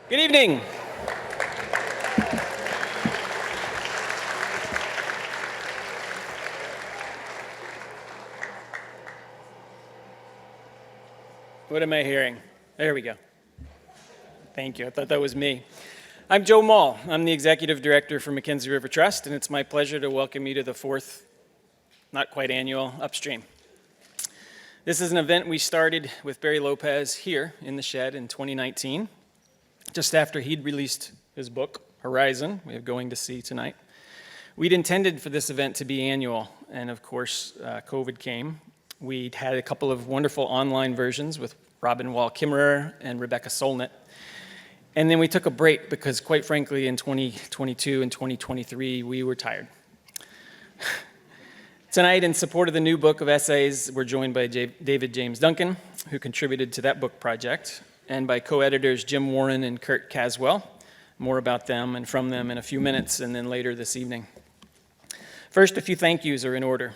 Good evening. What am I hearing? There we go. Thank you. I thought that was me. I'm Joe Moll. I'm the Executive Director for McKenzie River Trust, and it's my pleasure to welcome you to the fourth, not quite annual, Upstream. This is an event we started with Barry Lopez here in the shed in 2019, just after he'd released his book, Horizon, we have Going to Sea tonight. We'd intended for this event to be annual, and of course, COVID came. We'd had a couple of wonderful online versions with Robin Wall-Kimmerer and Rebecca Solnit. And then we took a break because, quite frankly, in 2022 and 2023, we were tired. Tonight, in support of the new book of essays, we're joined by David James Duncan, who contributed to that book project, and by co-editors Jim Warren and Kurt Caswell. More about them and from them in a few minutes, and then later this evening. First, a few thank yous are in order.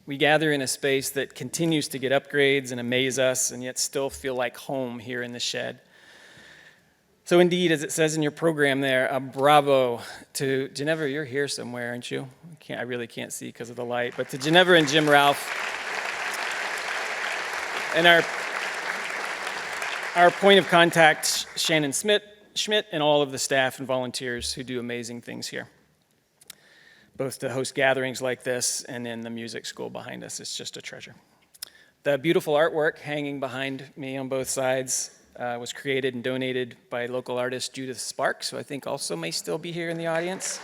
We gather in a space that continues to get upgrades and amaze us, and yet still feel like home here in the shed. So indeed, as it says in your program there, a bravo to Ginevra. You're here somewhere, aren't you? I really can't see because of the light, but to Ginevra and Jim Ralph, and our point of contact, Shannon Schmidt, and all of the staff and volunteers who do amazing things here, both to host gatherings like this and in the music school behind us. It's just a treasure. The beautiful artwork hanging behind me on both sides was created and donated by local artist Judith Sparks, who I think also may still be here in the audience.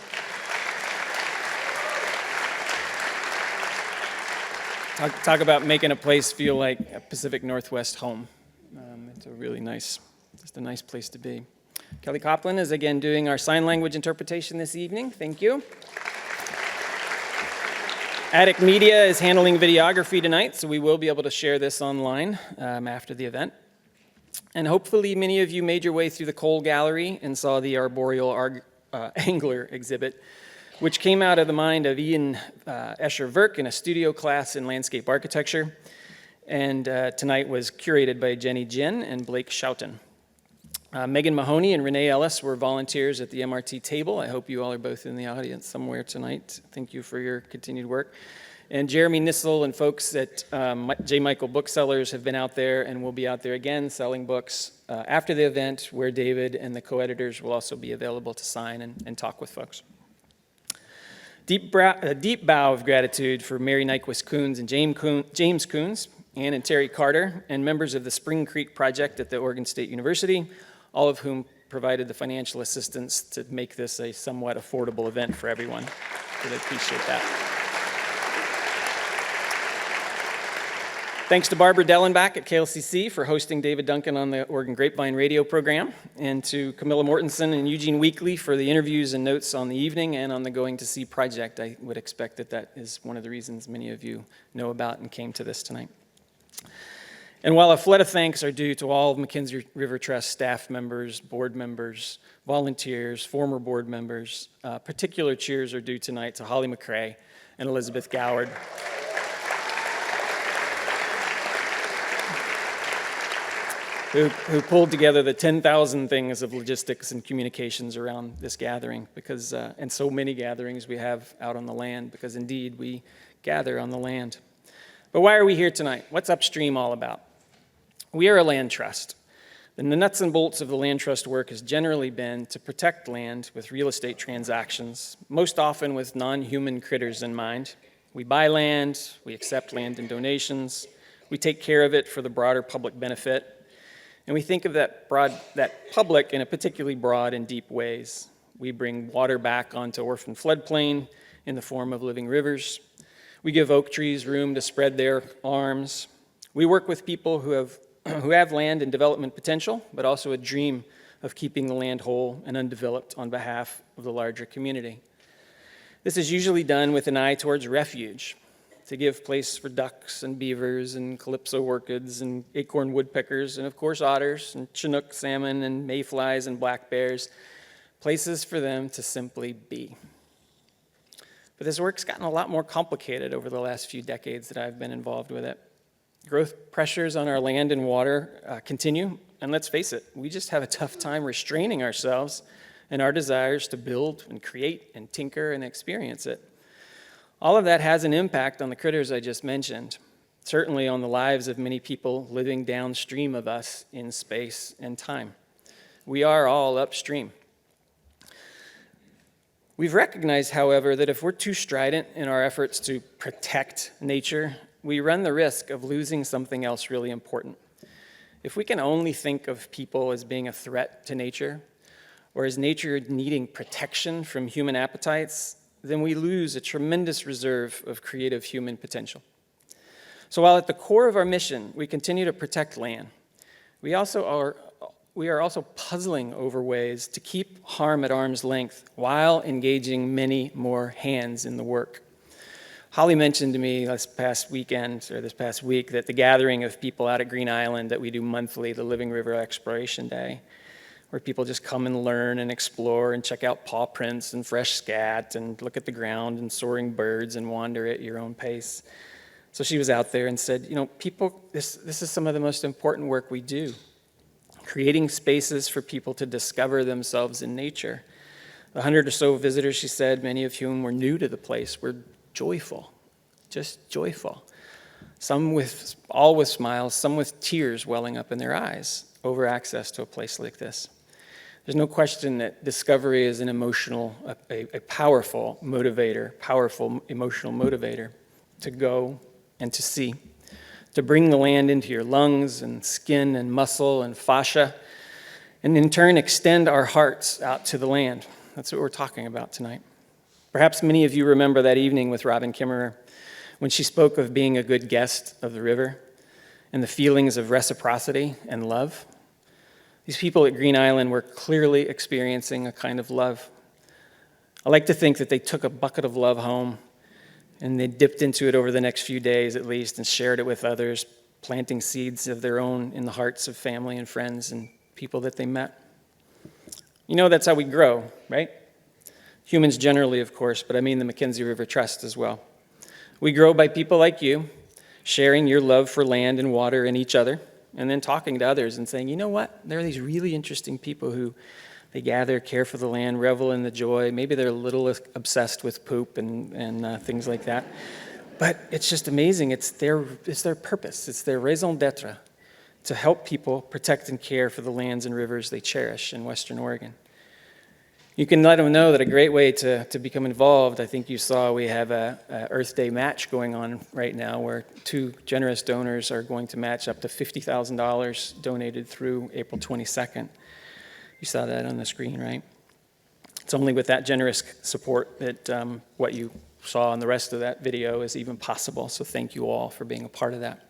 Talk about making a place feel like a Pacific Northwest home. It's a really nice, just a nice place to be. Kelly Copland is again doing our sign language interpretation this evening. Thank you. Attic Media is handling videography tonight, so we will be able to share this online after the event. And hopefully many of you made your way through the Cole Gallery and saw the Arboreal Angler exhibit, which came out of the mind of Ian Escher-Verk in a studio class in landscape architecture, and tonight was curated by Jenny Jin and Blake Schouten. Megan Mahoney and Renee Ellis were volunteers at the MRT table. I hope you all are both in the audience somewhere tonight. Thank you for your continued work. And Jeremy Nissel and folks at J. Michael Booksellers have been out there and will be out there again selling books after the event, where David and the co-editors will also be available to sign and talk with folks. A deep bow of gratitude for Mary Nyquist Coons and James Coons, Ann and Terry Carter, and members of the Spring Creek Project at the Oregon State University, all of whom provided the financial assistance to make this a somewhat affordable event for everyone. Really appreciate that. Thanks to Barbara Dellenbach at KLCC for hosting David Duncan on the Oregon Grapevine radio program, and to Camilla Mortensen and Eugene Weekly for the interviews and notes on the evening and on the Going to Sea project. I would expect that is one of the reasons many of you know about and came to this tonight. And while a flood of thanks are due to all of McKenzie River Trust staff members, board members, volunteers, former board members, particular cheers are due tonight to Holly McCrae and Elizabeth Goward. Who pulled together the 10,000 things of logistics and communications around this gathering, because and so many gatherings we have out on the land, because indeed we gather on the land. But why are we here tonight? What's Upstream all about? We are a land trust. And the nuts and bolts of the land trust work has generally been to protect land with real estate transactions, most often with non-human critters in mind. We buy land, we accept land in donations, we take care of it for the broader public benefit, and we think of that public in a particularly broad and deep ways. We bring water back onto orphan floodplain in the form of living rivers. We give oak trees room to spread their arms. We work with people who have land and development potential, but also a dream of keeping the land whole and undeveloped on behalf of the larger community. This is usually done with an eye towards refuge, to give place for ducks and beavers and calypso orchids and acorn woodpeckers and, of course, otters and Chinook salmon and mayflies and black bears, places for them to simply be. But this work's gotten a lot more complicated over the last few decades that I've been involved with it. Growth pressures on our land and water continue, And let's face it, we just have a tough time restraining ourselves and our desires to build and create and tinker and experience it. All of that has an impact on the critters I just mentioned, certainly on the lives of many people living downstream of us in space and time. We are all upstream. We've recognized, however, that if we're too strident in our efforts to protect nature, we run the risk of losing something else really important. If we can only think of people as being a threat to nature, or as nature needing protection from human appetites, then we lose a tremendous reserve of creative human potential. So while at the core of our mission, we continue to protect land, we are also puzzling over ways to keep harm at arm's length while engaging many more hands in the work. Holly mentioned to me this past week that the gathering of people out at Green Island that we do monthly, the Living River Exploration Day, where people just come and learn and explore and check out paw prints and fresh scat and look at the ground and soaring birds and wander at your own pace. So she was out there and said, people, this is some of the most important work we do, creating spaces for people to discover themselves in nature. The 100 or so visitors, she said, many of whom were new to the place, were joyful, just joyful. Some all with smiles, some with tears welling up in their eyes over access to a place like this. There's no question that discovery is a powerful emotional motivator to go and to see, to bring the land into your lungs and skin and muscle and fascia, and in turn extend our hearts out to the land. That's what we're talking about tonight. Perhaps many of you remember that evening with Robin Kimmerer when she spoke of being a good guest of the river and the feelings of reciprocity and love. These people at Green Island were clearly experiencing a kind of love. I like to think that they took a bucket of love home and they dipped into it over the next few days at least and shared it with others, planting seeds of their own in the hearts of family and friends and people that they met. That's how we grow, right? Humans generally, of course, but I mean the McKenzie River Trust as well. We grow by people like you, sharing your love for land and water and each other, and then talking to others and saying, you know what? There are these really interesting people who they gather, care for the land, revel in the joy. Maybe they're a little obsessed with poop and things like that. But it's just amazing. It's their purpose. It's their raison d'etre to help people protect and care for the lands and rivers they cherish in Western Oregon. You can let them know that a great way to become involved, I think you saw we have a Earth Day match going on right now where 2 generous donors are going to match up to $50,000 donated through April 22nd. You saw that on the screen, right? It's only with that generous support that what you saw in the rest of that video is even possible, so thank you all for being a part of that.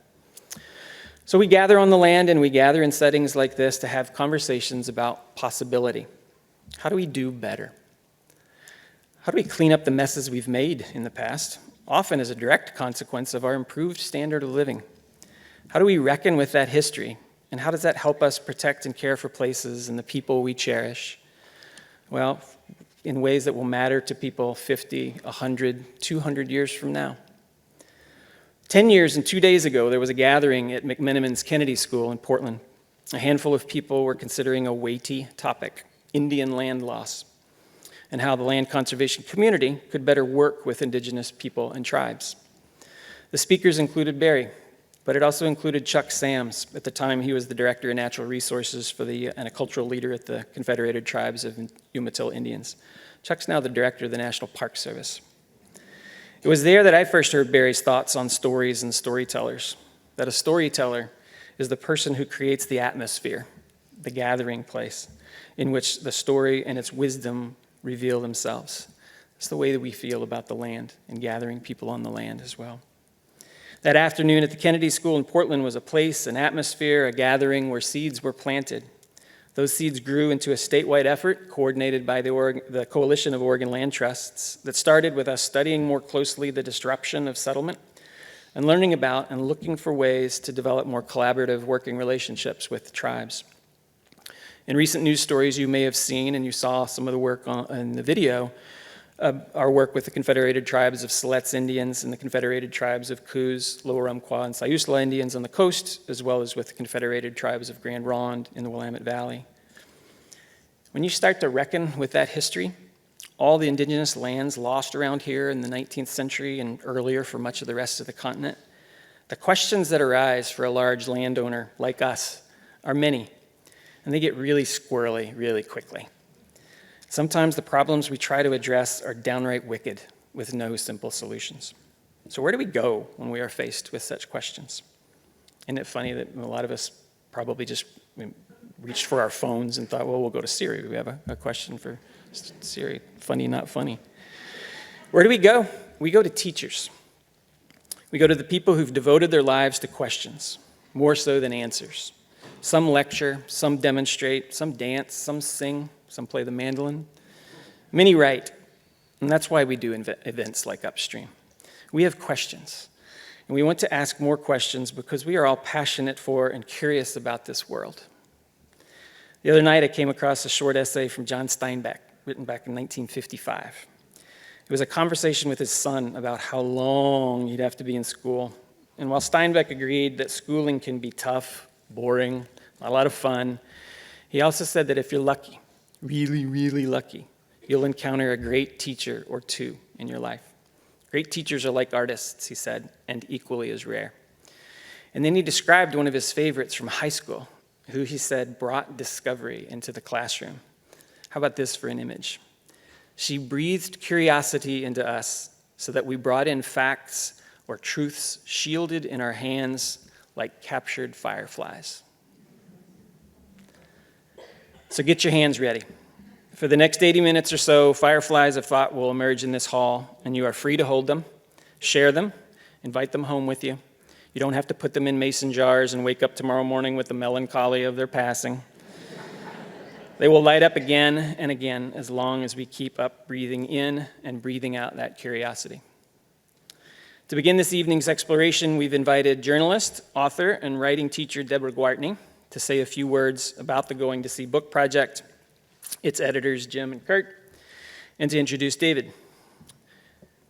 So we gather on the land and we gather in settings like this to have conversations about possibility. How do we do better? How do we clean up the messes we've made in the past, often as a direct consequence of our improved standard of living? How do we reckon with that history? And how does that help us protect and care for places and the people we cherish? Well, in ways that will matter to people 50, 100, 200 years from now. 10 years and 2 days ago, there was a gathering at McMenamin's Kennedy School in Portland. A handful of people were considering a weighty topic, Indian land loss, and how the land conservation community could better work with indigenous people and tribes. The speakers included Barry, but it also included Chuck Sams. At the time, he was the director of natural resources and a cultural leader at the Confederated Tribes of Umatilla Indians. Chuck's now the director of the National Park Service. It was there that I first heard Barry's thoughts on stories and storytellers, that a storyteller is the person who creates the atmosphere, the gathering place, in which the story and its wisdom reveal themselves. It's the way that we feel about the land and gathering people on the land as well. That afternoon at the Kennedy School in Portland was a place, an atmosphere, a gathering where seeds were planted. Those seeds grew into a statewide effort coordinated by the Coalition of Oregon Land Trusts that started with us studying more closely the disruption of settlement and learning about and looking for ways to develop more collaborative working relationships with tribes. In recent news stories you may have seen, and you saw some of the work in the video, our work with the Confederated Tribes of Siletz Indians and the Confederated Tribes of Coos, Lower Umpqua, and Siuslaw Indians on the coast, as well as with the Confederated Tribes of Grand Ronde in the Willamette Valley. When you start to reckon with that history, all the indigenous lands lost around here in the 19th century and earlier for much of the rest of the continent, the questions that arise for a large landowner like us are many, and they get really squirrely really quickly. Sometimes the problems we try to address are downright wicked with no simple solutions. So where do we go when we are faced with such questions? Isn't it funny that a lot of us probably just reached for our phones and thought, well, we'll go to Siri. We have a question for Siri. Funny, not funny. Where do we go? We go to teachers. We go to the people who've devoted their lives to questions, more so than answers. Some lecture, some demonstrate, some dance, some sing, some play the mandolin. Many write, and that's why we do events like Upstream. We have questions, and we want to ask more questions because we are all passionate for and curious about this world. The other night I came across a short essay from John Steinbeck, written back in 1955. It was a conversation with his son about how long he'd have to be in school. And while Steinbeck agreed that schooling can be tough, boring, not a lot of fun, he also said that if you're lucky, really, really lucky, you'll encounter a great teacher or two in your life. Great teachers are like artists, he said, and equally as rare. And then he described one of his favorites from high school, who he said brought discovery into the classroom. How about this for an image? She breathed curiosity into us so that we brought in facts or truths shielded in our hands like captured fireflies. So get your hands ready. For the next 80 minutes or so, fireflies of thought will emerge in this hall, and you are free to hold them, share them, invite them home with you. You don't have to put them in mason jars and wake up tomorrow morning with the melancholy of their passing. They will light up again and again as long as we keep up breathing in and breathing out that curiosity. To begin this evening's exploration, we've invited journalist, author, and writing teacher Debra Gwartney to say a few words about the Going to Sea book project, its editors Jim and Kurt, and to introduce David.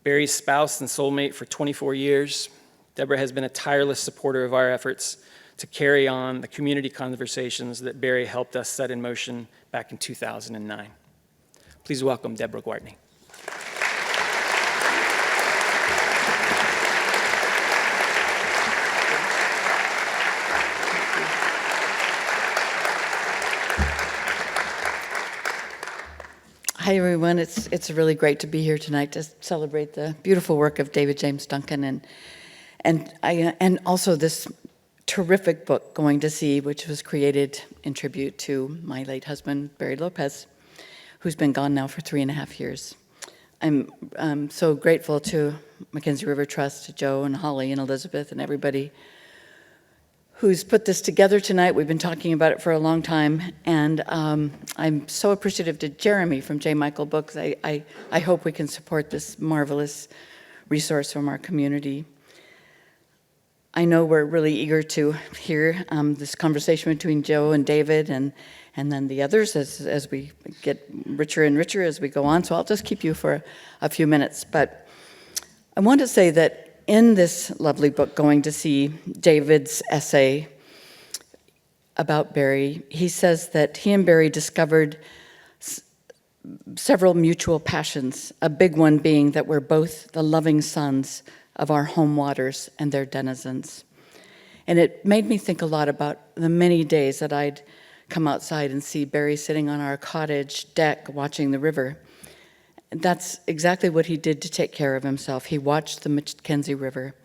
Barry's spouse and soulmate for 24 years, Debra has been a tireless supporter of our efforts to carry on the community conversations that Barry helped us set in motion back in 2009. Please welcome Debra Gwartney. Hi, everyone. It's really great to be here tonight to celebrate the beautiful work of David James Duncan and also this terrific book, Going to Sea, which was created in tribute to my late husband, Barry Lopez, who's been gone now for 3.5 years. I'm so grateful to McKenzie River Trust, to Joe and Holly and Elizabeth and everybody who's put this together tonight. We've been talking about it for a long time, and I'm so appreciative to Jeremy from J. Michael Books. I hope we can support this marvelous resource from our community. I know we're really eager to hear this conversation between Joe and David and then the others as we get richer and richer as we go on, so I'll just keep you for a few minutes. But I want to say that in this lovely book, Going to Sea, David's essay about Barry, he says that he and Barry discovered several mutual passions, a big one being that we're both the loving sons of our home waters and their denizens. And it made me think a lot about the many days that I'd come outside and see Barry sitting on our cottage deck watching the river. And that's exactly what he did to take care of himself. He watched the McKenzie River,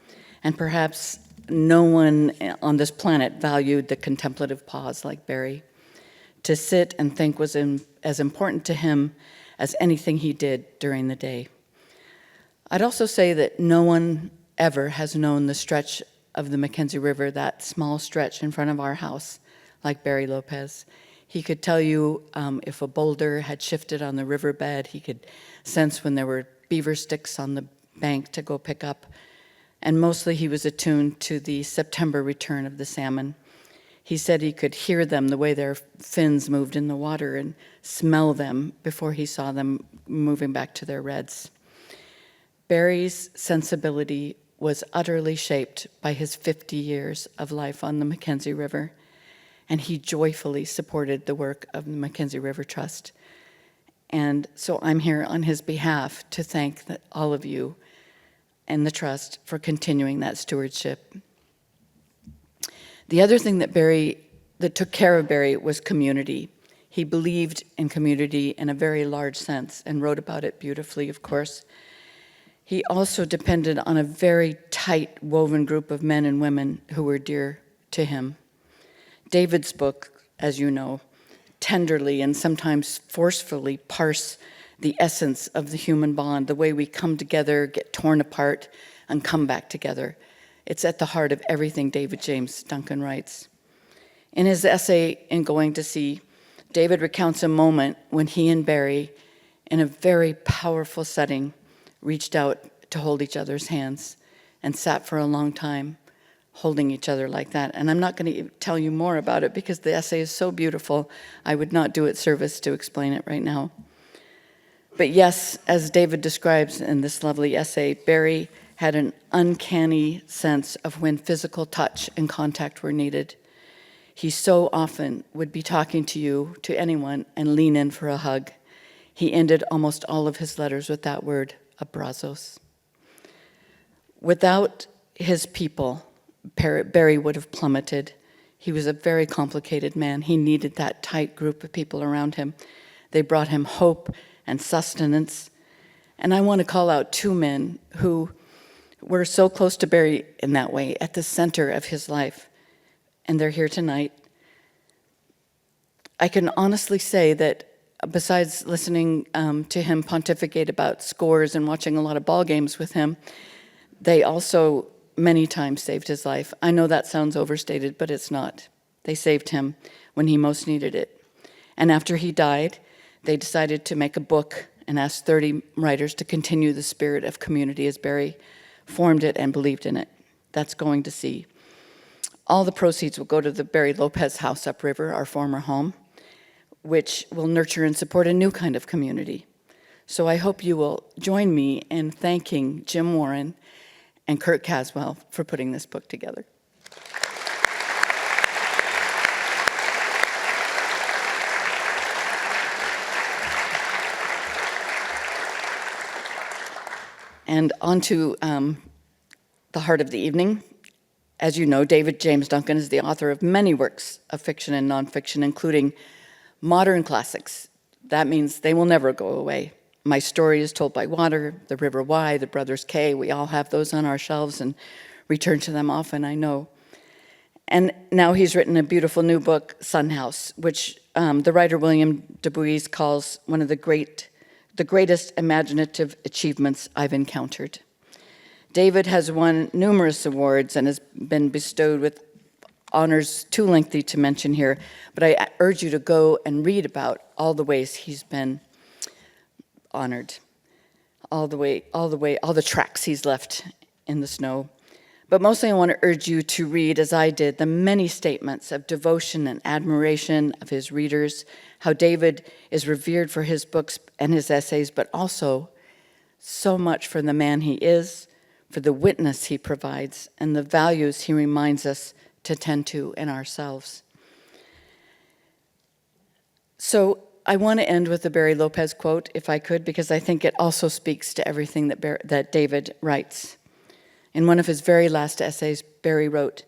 and perhaps no one on this planet valued the contemplative pause like Barry. To sit and think was as important to him as anything he did during the day. I'd also say that no one ever has known the stretch of the McKenzie River, that small stretch in front of our house, like Barry Lopez. He could tell you if a boulder had shifted on the riverbed. He could sense when there were beaver sticks on the bank to go pick up. And mostly he was attuned to the September return of the salmon. He said he could hear them the way their fins moved in the water and smell them before he saw them moving back to their redds. Barry's sensibility was utterly shaped by his 50 years of life on the McKenzie River, and he joyfully supported the work of the McKenzie River Trust. And so I'm here on his behalf to thank all of you and the Trust for continuing that stewardship. The other thing that took care of Barry was community. He believed in community in a very large sense and wrote about it beautifully, of course. He also depended on a very tight woven group of men and women who were dear to him. David's book, as you know, tenderly and sometimes forcefully parse the essence of the human bond, the way we come together, get torn apart, and come back together. It's at the heart of everything David James Duncan writes. In his essay, In Going to Sea, David recounts a moment when he and Barry, in a very powerful setting, reached out to hold each other's hands and sat for a long time holding each other like that. And I'm not going to tell you more about it because the essay is so beautiful, I would not do it service to explain it right now. But yes, as David describes in this lovely essay, Barry had an uncanny sense of when physical touch and contact were needed. He so often would be talking to you, to anyone, and lean in for a hug. He ended almost all of his letters with that word, abrazos. Without his people, Barry would have plummeted. He was a very complicated man. He needed that tight group of people around him. They brought him hope and sustenance. And I want to call out two men who were so close to Barry in that way, at the center of his life. And they're here tonight. I can honestly say that besides listening to him pontificate about scores and watching a lot of ball games with him, they also many times saved his life. I know that sounds overstated, but it's not. They saved him when he most needed it. And after he died, they decided to make a book and asked 30 writers to continue the spirit of community as Barry formed it and believed in it. That's Going to Sea. All the proceeds will go to the Barry Lopez house upriver, our former home, which will nurture and support a new kind of community. So I hope you will join me in thanking Jim Warren and Kurt Caswell for putting this book together. And on to the heart of the evening. As you know, David James Duncan is the author of many works of fiction and nonfiction, including modern classics. That means they will never go away. My Story is Told by Water, The River Why, The Brothers K. We all have those on our shelves and return to them often, I know. And now he's written a beautiful new book, Sun House, which the writer William Dubois calls one of the greatest imaginative achievements I've encountered. David has won numerous awards and has been bestowed with honors too lengthy to mention here, but I urge you to go and read about all the ways he's been honored, all the tracks he's left in the snow. But mostly I want to urge you to read, as I did, the many statements of devotion and admiration of his readers, how David is revered for his books and his essays, but also so much for the man he is, for the witness he provides, and the values he reminds us to tend to in ourselves. So I want to end with the Barry Lopez quote, if I could, because I think it also speaks to everything that David writes. In one of his very last essays, Barry wrote,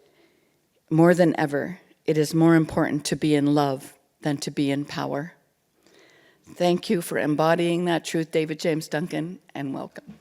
"More than ever, it is more important to be in love than to be in power." Thank you for embodying that truth, David James Duncan, and welcome.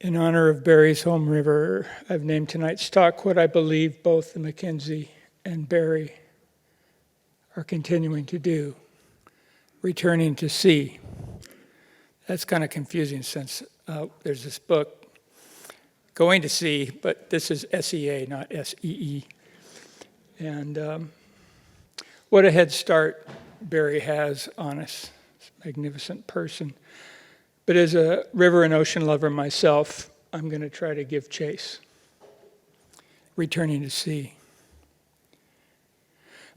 In honor of Barry's home river, I've named tonight's talk what I believe both the McKenzie and Barry are continuing to do, returning to sea. That's kind of confusing since there's this book, Going to Sea, but this is SEA, not SEE. And what a head start Barry has on us. He's a magnificent person. But as a river and ocean lover myself, I'm going to try to give chase. Returning to Sea.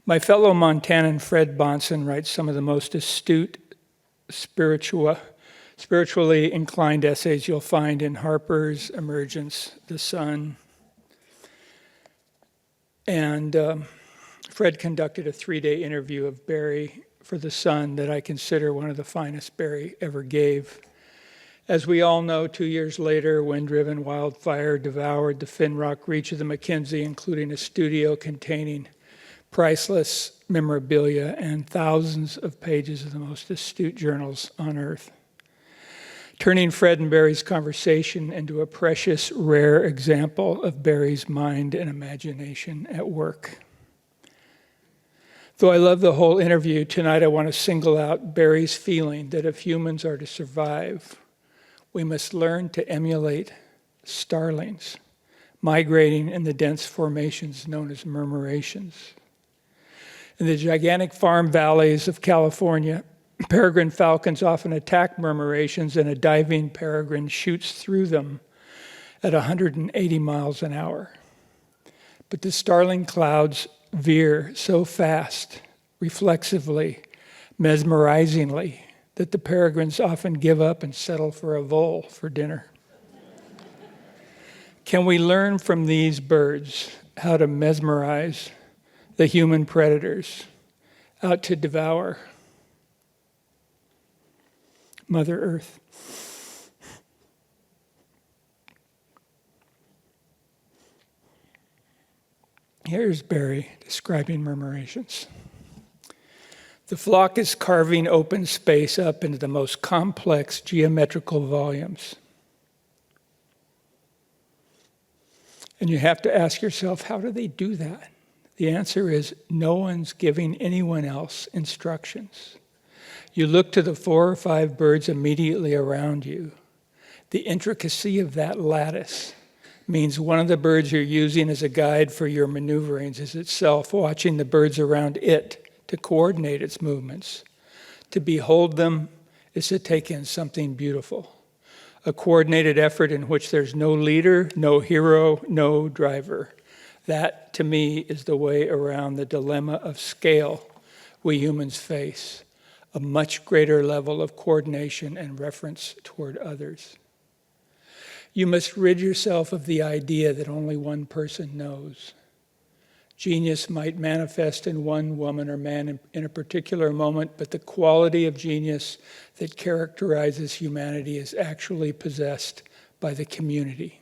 My fellow Montanan Fred Bonson writes some of the most astute, spiritually inclined essays you'll find in Harper's, Emergence, The Sun. And Fred conducted a 3-day interview of Barry for The Sun that I consider one of the finest Barry ever gave. As we all know, 2 years later, wind-driven wildfire devoured the Finrock reach of the McKenzie, including a studio containing priceless memorabilia and thousands of pages of the most astute journals on earth. Turning Fred and Barry's conversation into a precious, rare example of Barry's mind and imagination at work. Though I love the whole interview, tonight I want to single out Barry's feeling that if humans are to survive, we must learn to emulate starlings migrating in the dense formations known as murmurations. In the gigantic farm valleys of California, peregrine falcons often attack murmurations, and a diving peregrine shoots through them at 180 miles an hour. But the starling clouds veer so fast, reflexively, mesmerizingly, that the peregrines often give up and settle for a vole for dinner. Can we learn from these birds how to mesmerize the human predators out to devour Mother Earth? Here's Barry describing murmurations. The flock is carving open space up into the most complex geometrical volumes. And you have to ask yourself, how do they do that? The answer is, no one's giving anyone else instructions. You look to the 4 or 5 birds immediately around you. The intricacy of that lattice means one of the birds you're using as a guide for your maneuverings is itself watching the birds around it to coordinate its movements. To behold them is to take in something beautiful, a coordinated effort in which there's no leader, no hero, no driver. That, to me, is the way around the dilemma of scale we humans face, a much greater level of coordination and reference toward others. You must rid yourself of the idea that only one person knows. Genius might manifest in one woman or man in a particular moment, but the quality of genius that characterizes humanity is actually possessed by the community.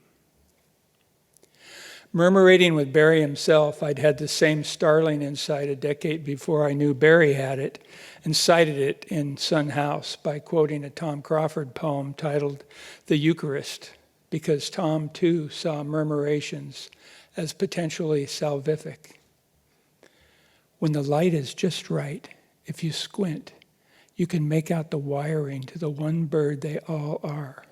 Murmurating with Barry himself, I'd had the same startling insight a decade before I knew Barry had it, and cited it in Son House by quoting a Tom Crawford poem titled The Eucharist, because Tom too saw murmurations as potentially salvific. When the light is just right, if you squint, you can make out the wiring to the one bird they all are.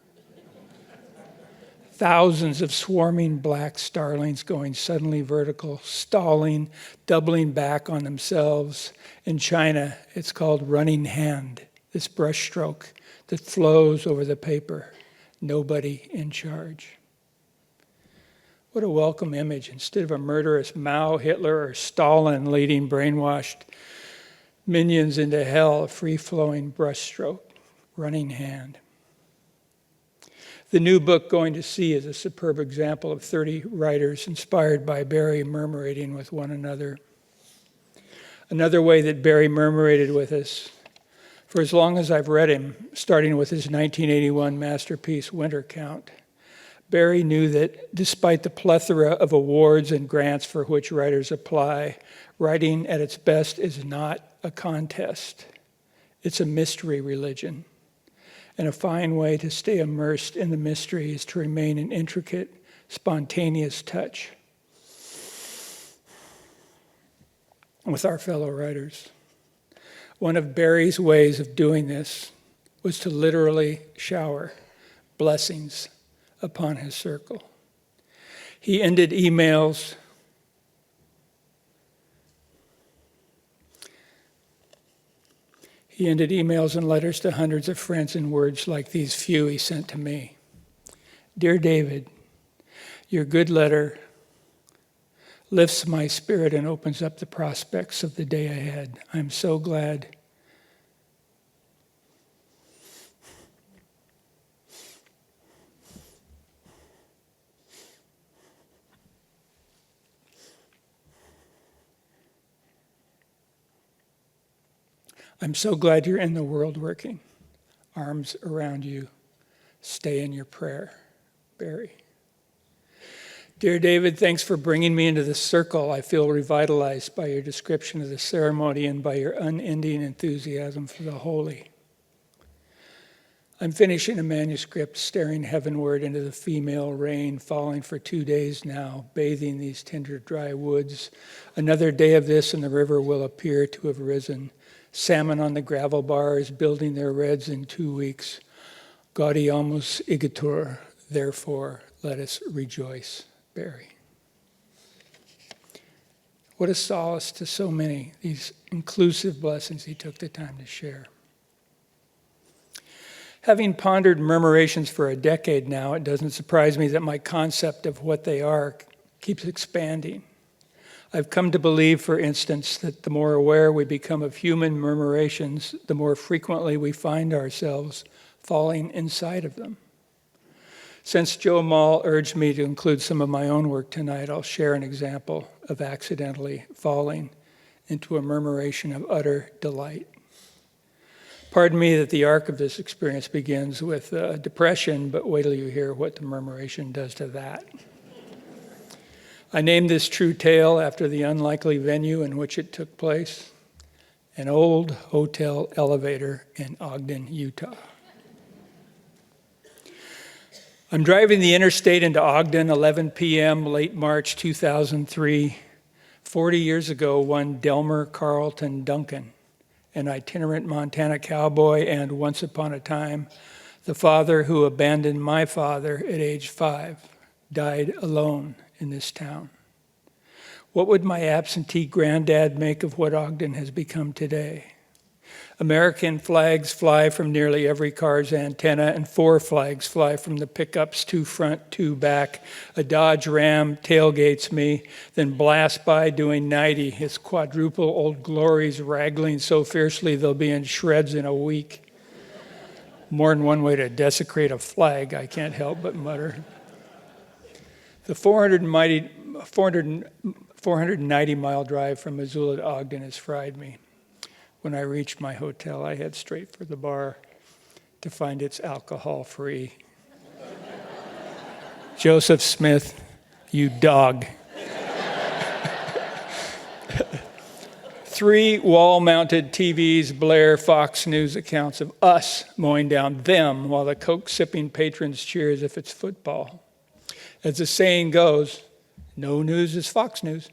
Thousands of swarming black starlings going suddenly vertical, stalling, doubling back on themselves. In China, it's called running hand, this brushstroke that flows over the paper. Nobody in charge. What a welcome image. Instead of a murderous Mao, Hitler, or Stalin leading brainwashed minions into hell, a free-flowing brushstroke, running hand. The new book, Going to Sea, is a superb example of 30 writers inspired by Barry murmurating with one another. Another way that Barry murmurated with us, for as long as I've read him, starting with his 1981 masterpiece, Winter Count, Barry knew that despite the plethora of awards and grants for which writers apply, writing at its best is not a contest. It's a mystery religion. And a fine way to stay immersed in the mystery is to remain in intricate, spontaneous touch with our fellow writers. One of Barry's ways of doing this was to literally shower blessings upon his circle. He ended emails and letters to hundreds of friends in words like these few he sent to me. Dear David, your good letter lifts my spirit and opens up the prospects of the day ahead. I'm so glad you're in the world working. Arms around you. Stay in your prayer. Barry. Dear David, thanks for bringing me into this circle. I feel revitalized by your description of the ceremony and by your unending enthusiasm for the holy. I'm finishing a manuscript, staring heavenward into the female rain falling for 2 days now, bathing these tender dry woods. Another day of this and the river will appear to have risen. Salmon on the gravel bars, building their reds in 2 weeks. Gaudiamus igitur, therefore let us rejoice. Barry. What a solace to so many, these inclusive blessings he took the time to share. Having pondered Murmurations for a decade now, it doesn't surprise me that my concept of what they are keeps expanding. I've come to believe, for instance, that the more aware we become of human murmurations, the more frequently we find ourselves falling inside of them. Since Joe Moll urged me to include some of my own work tonight, I'll share an example of accidentally falling into a murmuration of utter delight. Pardon me that the arc of this experience begins with depression, but wait till you hear what the murmuration does to that. I named this true tale after the unlikely venue in which it took place, an old hotel elevator in Ogden, Utah. I'm driving the interstate into Ogden, 11 p.m., late March 2003. 40 years ago, one Delmer Carlton Duncan, an itinerant Montana cowboy and, once upon a time, the father who abandoned my father at age 5, died alone in this town. What would my absentee granddad make of what Ogden has become today? American flags fly from nearly every car's antenna, and 4 flags fly from the pickups, 2 front, 2 back. A Dodge Ram tailgates me, then blasts by doing 90, his quadruple Old Glories raggling so fiercely they'll be in shreds in a week. More than one way to desecrate a flag, I can't help but mutter. The 490-mile drive from Missoula to Ogden has fried me. When I reached my hotel, I head straight for the bar to find it's alcohol-free. Joseph Smith, you dog. 3 wall-mounted TVs blare Fox News accounts of us mowing down them while the Coke-sipping patrons cheer as if it's football. As the saying goes, no news is Fox News.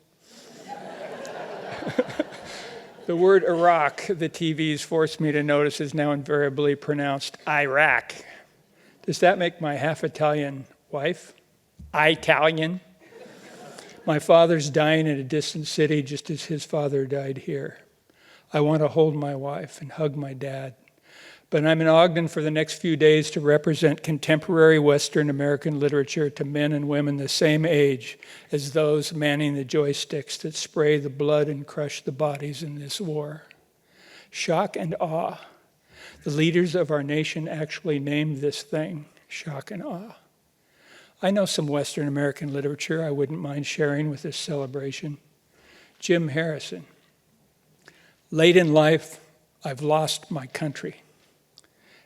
The word Iraq, the TVs forced me to notice, is now invariably pronounced Iraq. Does that make my half-Italian wife Italian? My father's dying in a distant city just as his father died here. I want to hold my wife and hug my dad. But I'm in Ogden for the next few days to represent contemporary Western American literature to men and women the same age as those manning the joysticks that spray the blood and crush the bodies in this war. Shock and awe. The leaders of our nation actually named this thing shock and awe. I know some Western American literature I wouldn't mind sharing with this celebration. Jim Harrison. Late in life, I've lost my country.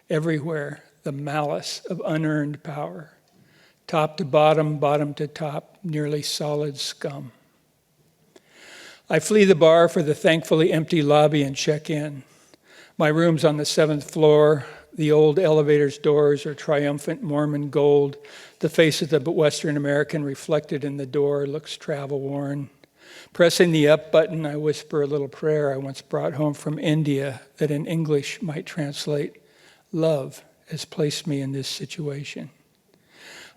Everywhere, the malice of unearned power. Top to bottom, bottom to top, nearly solid scum. I flee the bar for the thankfully empty lobby and check in. My room's on the 7th floor. The old elevator's doors are triumphant Mormon gold. The face of the Western American reflected in the door looks travel-worn. Pressing the up button, I whisper a little prayer I once brought home from India that in English might translate, Love has placed me in this situation.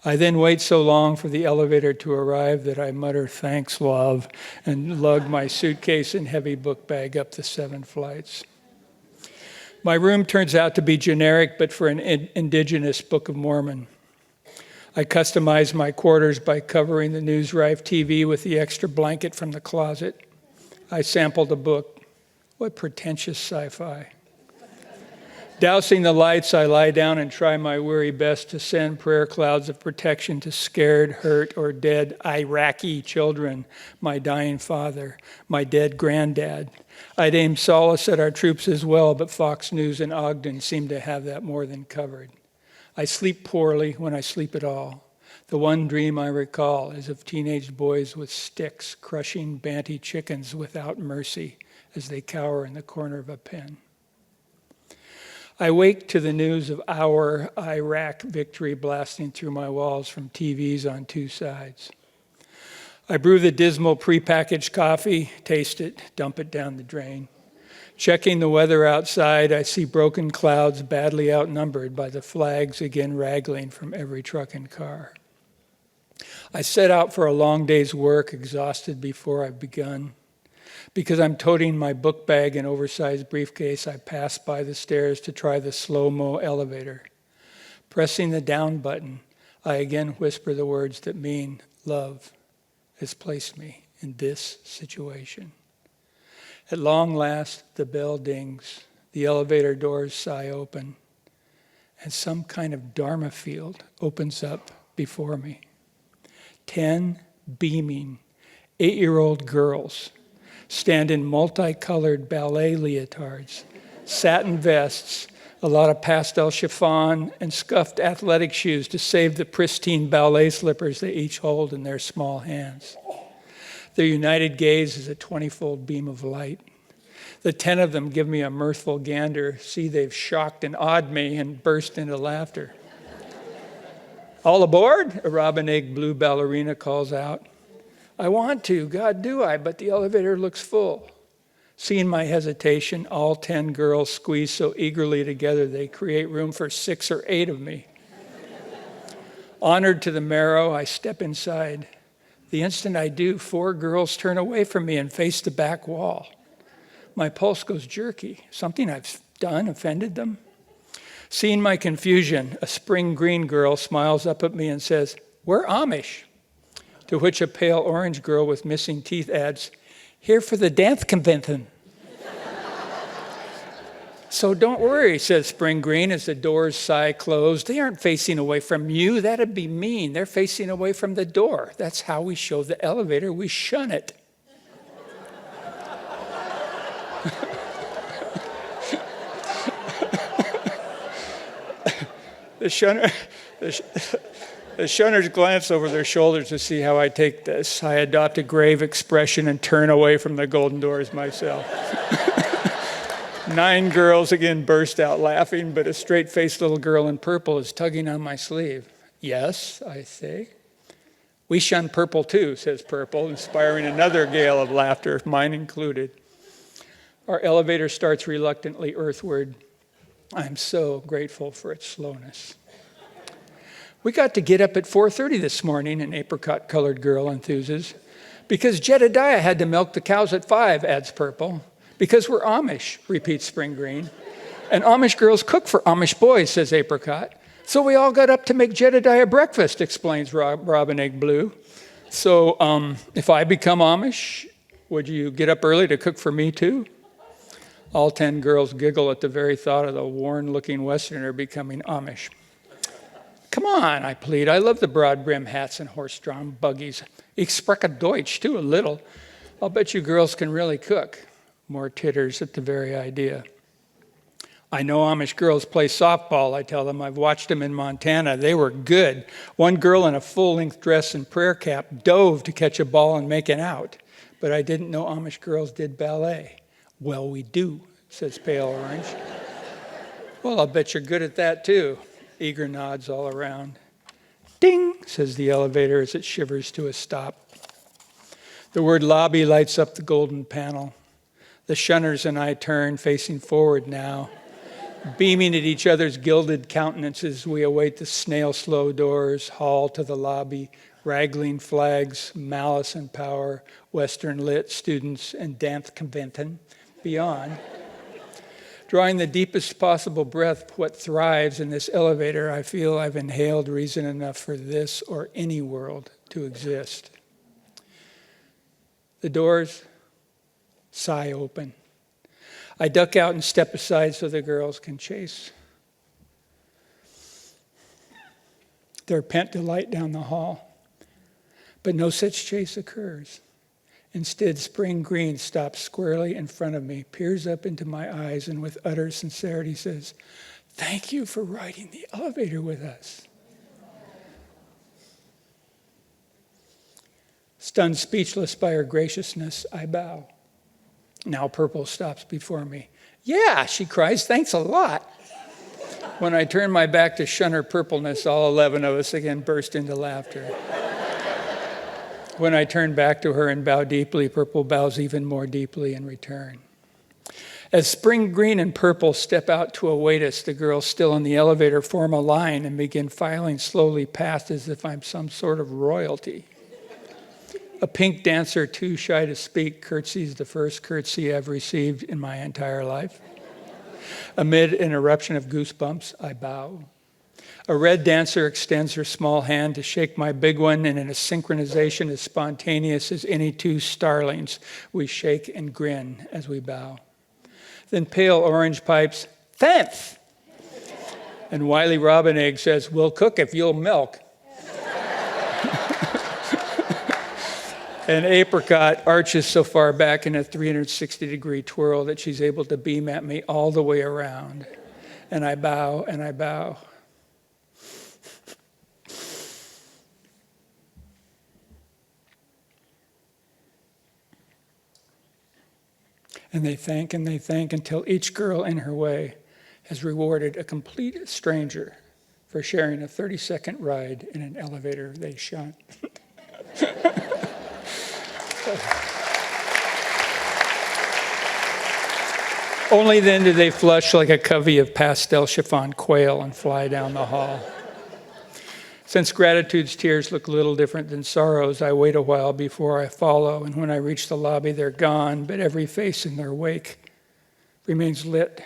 I then wait so long for the elevator to arrive that I mutter, "Thanks, love," and lug my suitcase and heavy book bag up the 7 flights. My room turns out to be generic, but for an indigenous Book of Mormon. I customized my quarters by covering the Newsrife TV with the extra blanket from the closet. I sampled a book. What pretentious sci-fi. Dousing the lights, I lie down and try my weary best to send prayer clouds of protection to scared, hurt, or dead Iraqi children, my dying father, my dead granddad. I'd aim solace at our troops as well, but Fox News and Ogden seem to have that more than covered. I sleep poorly when I sleep at all. The one dream I recall is of teenage boys with sticks crushing Banty chickens without mercy as they cower in the corner of a pen. I wake to the news of our Iraq victory blasting through my walls from TVs on 2 sides. I brew the dismal prepackaged coffee, taste it, dump it down the drain. Checking the weather outside, I see broken clouds badly outnumbered by the flags again raggling from every truck and car. I set out for a long day's work, exhausted before I've begun. Because I'm toting my book bag and oversized briefcase, I pass by the stairs to try the slow-mo elevator. Pressing the down button, I again whisper the words that mean love has placed me in this situation. At long last, the bell dings, the elevator doors sigh open, and some kind of Dharma field opens up before me. 10 beaming 8-year-old girls stand in multicolored ballet leotards, satin vests, a lot of pastel chiffon, and scuffed athletic shoes to save the pristine ballet slippers they each hold in their small hands. Their united gaze is a 20-fold beam of light. The 10 of them give me a mirthful gander, see they've shocked and awed me, and burst into laughter. "All aboard?" a robin-egg blue ballerina calls out. "I want to, God do I, but the elevator looks full." Seeing my hesitation, all 10 girls squeeze so eagerly together they create room for 6 or 8 of me. Honored to the marrow, I step inside. The instant I do, 4 girls turn away from me and face the back wall. My pulse goes jerky. Something I've done offended them? Seeing my confusion, a spring green girl smiles up at me and says, "We're Amish." To which a pale orange girl with missing teeth adds, "Here for the dance convention." "So don't worry," says Spring Green as the doors sigh closed. "They aren't facing away from you. That'd be mean. They're facing away from the door. That's how we show the elevator. We shun it." The shunners glance over their shoulders to see how I take this. I adopt a grave expression and turn away from the golden doors myself. 9 girls again burst out laughing, but a straight-faced little girl in purple is tugging on my sleeve. "Yes," I say. "We shun purple too," says Purple, inspiring another gale of laughter, mine included. Our elevator starts reluctantly earthward. I'm so grateful for its slowness. "We got to get up at 4:30 this morning," an apricot-colored girl enthuses. "Because Jedediah had to milk the cows at 5, adds Purple. "Because we're Amish," repeats Spring Green. "And Amish girls cook for Amish boys," says Apricot. "So we all got up to make Jedediah breakfast," explains Robin Egg Blue. "So if I become Amish, would you get up early to cook for me too?" All 10 girls giggle at the very thought of the worn-looking Westerner becoming Amish. "Come on," I plead. "I love the broad-brim hats and horse-drawn buggies. Ich spreche Deutsch, too, a little. I'll bet you girls can really cook." More titters at the very idea. "I know Amish girls play softball," I tell them. "I've watched them in Montana. They were good. One girl in a full-length dress and prayer cap dove to catch a ball and make it out. But I didn't know Amish girls did ballet." "Well, we do," says Pale Orange. "Well, I'll bet you're good at that, too." Eager nods all around. "Ding," says the elevator as it shivers to a stop. The word lobby lights up the golden panel. The shunners and I turn, facing forward now. Beaming at each other's gilded countenances, we await the snail-slow doors, hall to the lobby, ragling flags, malice and power, Western lit students, and dance convention beyond. Drawing the deepest possible breath, what thrives in this elevator, I feel I've inhaled reason enough for this or any world to exist. The doors sigh open. I duck out and step aside so the girls can chase their pent delight down the hall. But no such chase occurs. Instead, Spring Green stops squarely in front of me, peers up into my eyes, and with utter sincerity says, "Thank you for riding the elevator with us." Stunned speechless by her graciousness, I bow. Now Purple stops before me. "Yeah," she cries, "thanks a lot." When I turn my back to shun her purpleness, all 11 of us again burst into laughter. When I turn back to her and bow deeply, Purple bows even more deeply in return. As Spring Green and Purple step out to await us, the girls still in the elevator form a line and begin filing slowly past as if I'm some sort of royalty. A pink dancer, too shy to speak, curtsies the first curtsy I've received in my entire life. Amid an eruption of goosebumps, I bow. A red dancer extends her small hand to shake my big one, and in a synchronization as spontaneous as any two starlings, we shake and grin as we bow. Then Pale Orange pipes, "Thanks!" And Wiley Robin Egg says, "We'll cook if you'll milk." And Apricot arches so far back in a 360-degree twirl that she's able to beam at me all the way around. And I bow, and I bow. And they thank until each girl in her way has rewarded a complete stranger for sharing a 30-second ride in an elevator they shunned. Only then do they flush like a covey of pastel chiffon quail and fly down the hall. Since gratitude's tears look little different than sorrows, I wait a while before I follow, and when I reach the lobby, they're gone, but every face in their wake remains lit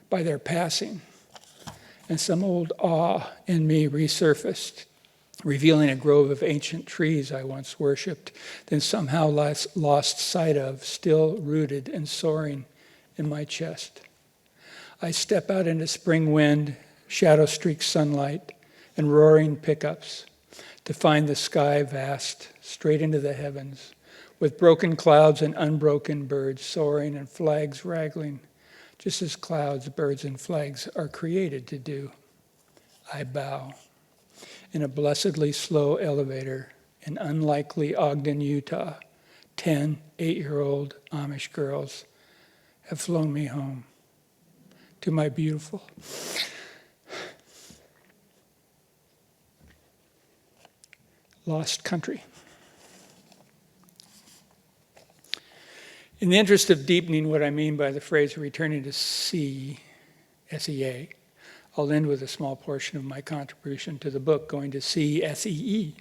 by their passing, and some old awe in me resurfaced, revealing a grove of ancient trees I once worshipped, then somehow lost sight of, still rooted and soaring in my chest. I step out into spring wind, shadow-streaked sunlight, and roaring pickups to find the sky vast, straight into the heavens, with broken clouds and unbroken birds soaring and flags rattling, just as clouds, birds, and flags are created to do. I bow. In a blessedly slow elevator in unlikely Ogden, Utah, 10 8-year-old Amish girls have flown me home to my beautiful lost country. In the interest of deepening what I mean by the phrase returning to sea, S-E-A, I'll end with a small portion of my contribution to the book, going to sea, S-E-E.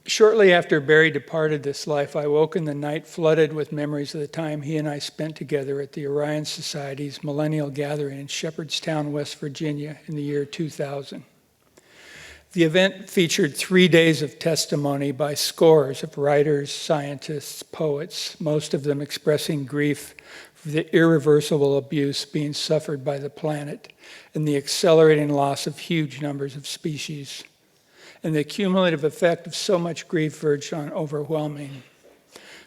Shortly after Barry departed this life, I woke in the night flooded with memories of the time he and I spent together at the Orion Society's Millennial Gathering in Shepherdstown, West Virginia in the year 2000. The event featured 3 days of testimony by scores of writers, scientists, poets, most of them expressing grief for the irreversible abuse being suffered by the planet and the accelerating loss of huge numbers of species. And the cumulative effect of so much grief verged on overwhelming.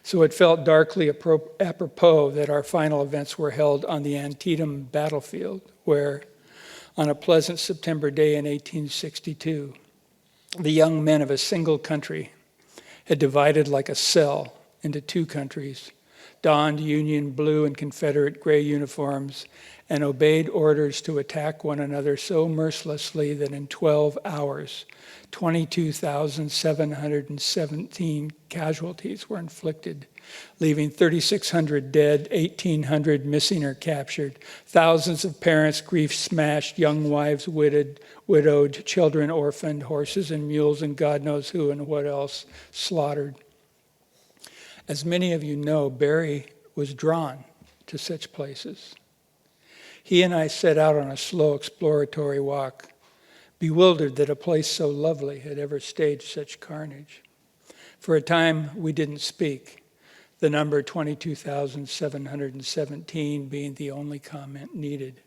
So it felt darkly apropos that our final events were held on the Antietam battlefield, where, on a pleasant September day in 1862, the young men of a single country had divided like a cell into two countries donned Union blue and Confederate gray uniforms, and obeyed orders to attack one another so mercilessly that in 12 hours, 22,717 casualties were inflicted, leaving 3,600 dead, 1,800 missing or captured, thousands of parents grief-smashed, young wives widowed, children orphaned, horses and mules and God knows who and what else slaughtered. As many of you know, Barry was drawn to such places. He and I set out on a slow exploratory walk, bewildered that a place so lovely had ever staged such carnage. For a time, we didn't speak, the number 22,717 being the only comment needed.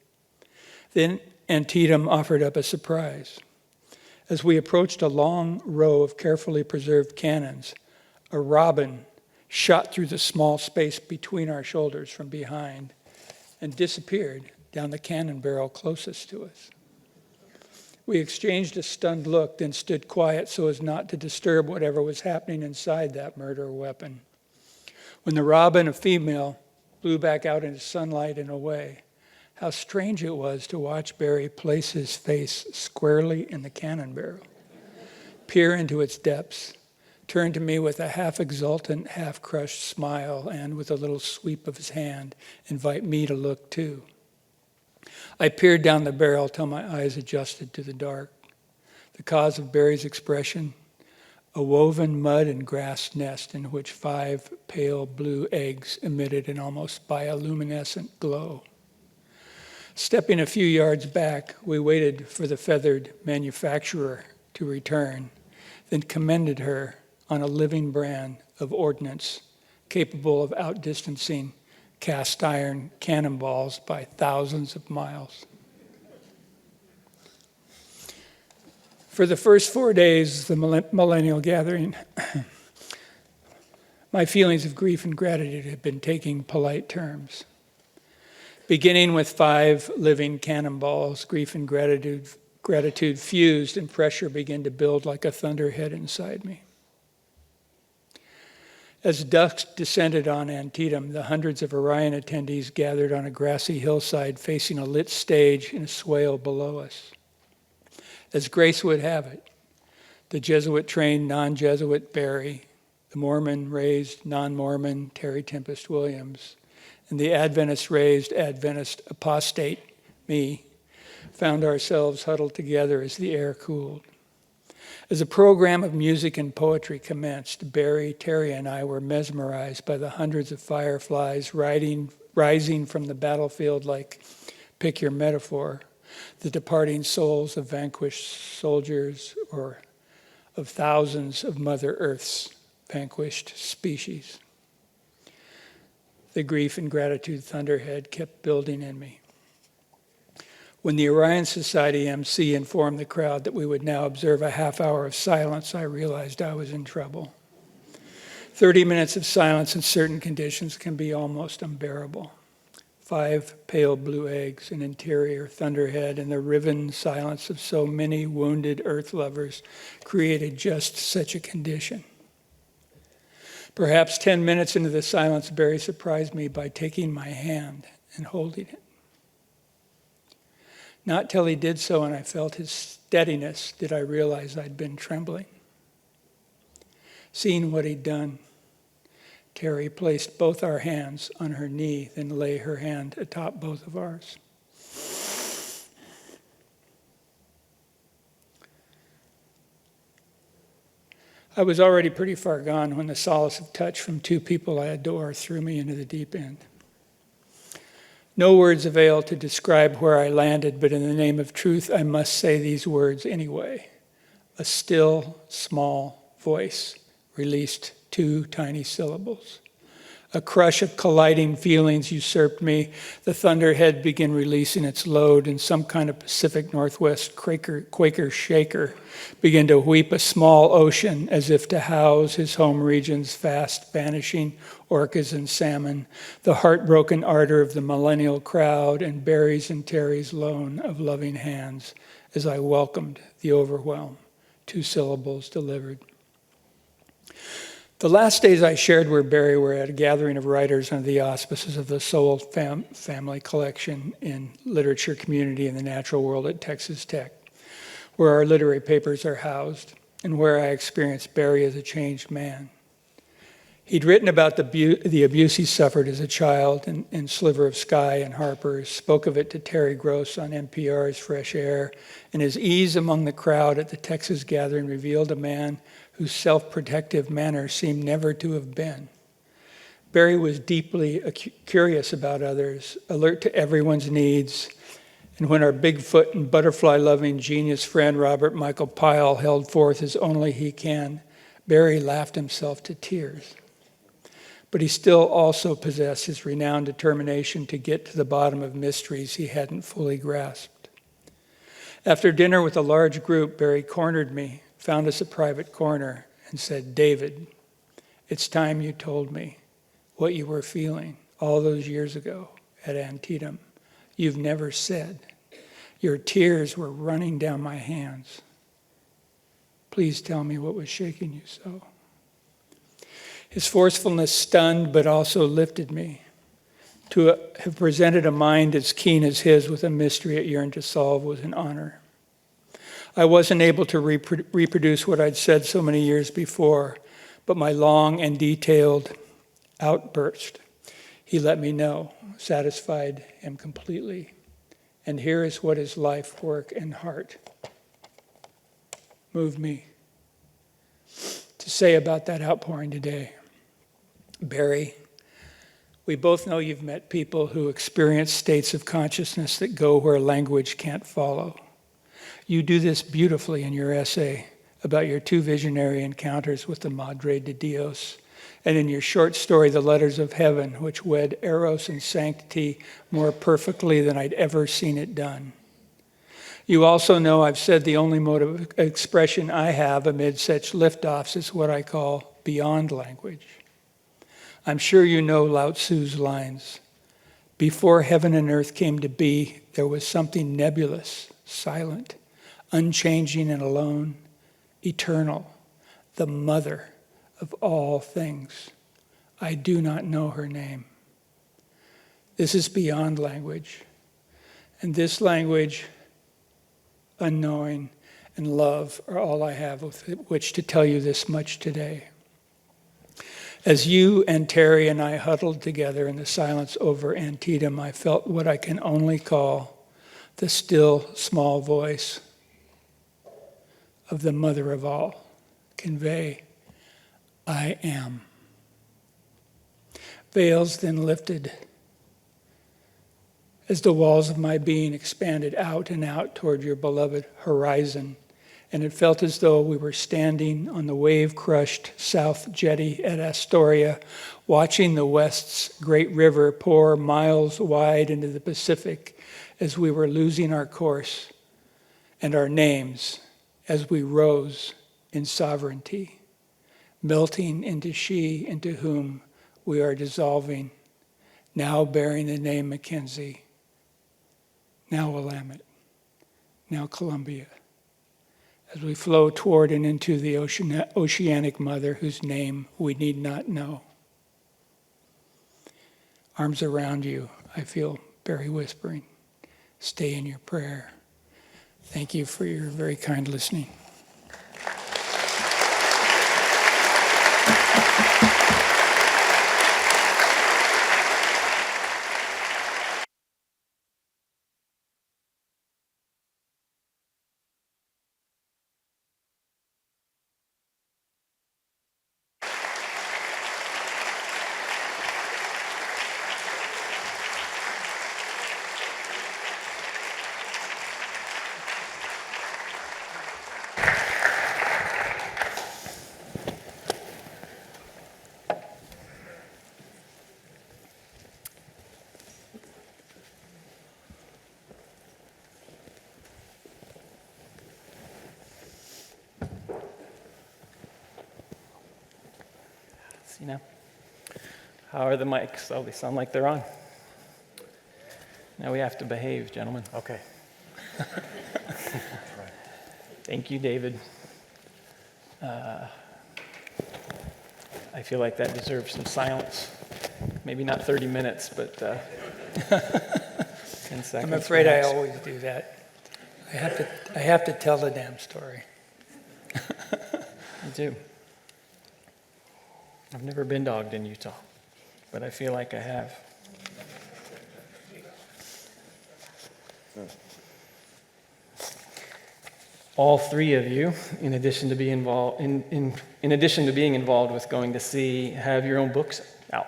Then Antietam offered up a surprise. As we approached a long row of carefully preserved cannons, a robin shot through the small space between our shoulders from behind and disappeared down the cannon barrel closest to us. We exchanged a stunned look, then stood quiet so as not to disturb whatever was happening inside that murder weapon. When the robin, a female, blew back out into sunlight and away, how strange it was to watch Barry place his face squarely in the cannon barrel, peer into its depths, turn to me with a half-exultant, half-crushed smile, and with a little sweep of his hand, invite me to look too. I peered down the barrel till my eyes adjusted to the dark. The cause of Barry's expression, a woven mud and grass nest in which 5 pale blue eggs emitted an almost bioluminescent glow. Stepping a few yards back, we waited for the feathered manufacturer to return, then commended her on a living brand of ordnance capable of outdistancing cast iron cannonballs by thousands of miles. For the first 4 days of the millennial gathering, my feelings of grief and gratitude had been taking polite terms. Beginning with 5 living cannonballs, grief and gratitude fused and pressure began to build like a thunderhead inside me. As dusk descended on Antietam, the hundreds of Orion attendees gathered on a grassy hillside facing a lit stage in a swale below us. As grace would have it, the Jesuit-trained non-Jesuit Barry, the Mormon-raised non-Mormon Terry Tempest Williams, and the Adventist-raised Adventist apostate, me, found ourselves huddled together as the air cooled. As a program of music and poetry commenced, Barry, Terry, and I were mesmerized by the hundreds of fireflies rising from the battlefield like, pick your metaphor, the departing souls of vanquished soldiers or of thousands of Mother Earth's vanquished species. The grief and gratitude thunderhead kept building in me. When the Orion Society MC informed the crowd that we would now observe a half hour of silence, I realized I was in trouble. 30 minutes of silence in certain conditions can be almost unbearable. 5 pale blue eggs, an interior thunderhead, and the riven silence of so many wounded earth lovers created just such a condition. Perhaps 10 minutes into the silence, Barry surprised me by taking my hand and holding it. Not till he did so and I felt his steadiness did I realize I'd been trembling. Seeing what he'd done, Terry placed both our hands on her knee, then lay her hand atop both of ours. I was already pretty far gone when the solace of touch from 2 people I adore threw me into the deep end. No words avail to describe where I landed, but in the name of truth, I must say these words anyway. A still, small voice released 2 tiny syllables. A crush of colliding feelings usurped me. The thunderhead began releasing its load, and some kind of Pacific Northwest Quaker shaker began to weep a small ocean as if to house his home region's fast vanishing orcas and salmon, the heartbroken ardor of the millennial crowd, and Barry's and Terry's loan of loving hands as I welcomed the overwhelm. 2 syllables delivered. The last days I shared with Barry were at a gathering of writers under the auspices of the Soul Family Collection in Literature Community in the Natural World at Texas Tech, where our literary papers are housed, and where I experienced Barry as a changed man. He'd written about the abuse he suffered as a child in Sliver of Sky and Harper's, spoke of it to Terry Gross on NPR's Fresh Air, and his ease among the crowd at the Texas gathering revealed a man whose self-protective manner seemed never to have been. Barry was deeply curious about others, alert to everyone's needs, and when our Bigfoot and butterfly-loving genius friend Robert Michael Pyle held forth as only he can, Barry laughed himself to tears. But he still also possessed his renowned determination to get to the bottom of mysteries he hadn't fully grasped. After dinner with a large group, Barry cornered me, found us a private corner, and said, "David, it's time you told me what you were feeling all those years ago at Antietam. You've never said. Your tears were running down my hands. Please tell me what was shaking you so." His forcefulness stunned but also lifted me. To have presented a mind as keen as his with a mystery it yearned to solve was an honor. I wasn't able to reproduce what I'd said so many years before, but my long and detailed outburst, he let me know, satisfied him completely. And here is what his life, work, and heart moved me to say about that outpouring today. Barry, we both know you've met people who experience states of consciousness that go where language can't follow. You do this beautifully in your essay about your two visionary encounters with the Madre de Dios, and in your short story, The Letters of Heaven, which wed eros and sanctity more perfectly than I'd ever seen it done. You also know I've said the only mode of expression I have amid such liftoffs is what I call beyond language. I'm sure you know Lao Tzu's lines. Before heaven and earth came to be, there was something nebulous, silent, unchanging and alone, eternal, the mother of all things. I do not know her name. This is beyond language. And this language, unknowing, and love are all I have with which to tell you this much today. As you and Terry and I huddled together in the silence over Antietam, I felt what I can only call the still, small voice of the mother of all convey, "I am." Veils then lifted as the walls of my being expanded out and out toward your beloved horizon, and it felt as though we were standing on the wave-crushed South Jetty at Astoria, watching the West's great river pour miles wide into the Pacific as we were losing our course and our names as we rose in sovereignty, melting into she into whom we are dissolving, now bearing the name McKenzie, now Willamette, now Columbia, as we flow toward and into the oceanic mother whose name we need not know. Arms around you, I feel Barry whispering, stay in your prayer. Thank you for your very kind listening. You know, how are the mics? Oh, they sound like they're on. Now we have to behave, gentlemen. Okay. Thank you, David. I feel like that deserves some silence. Maybe not 30 minutes, but 10 seconds. I'm afraid I perhaps. always do that. I have to tell the damn story. I do. I've never been dogged in Utah, but I feel like I have. All three of you, in addition to being involved, in addition to being involved with Going to Sea, have your own books out.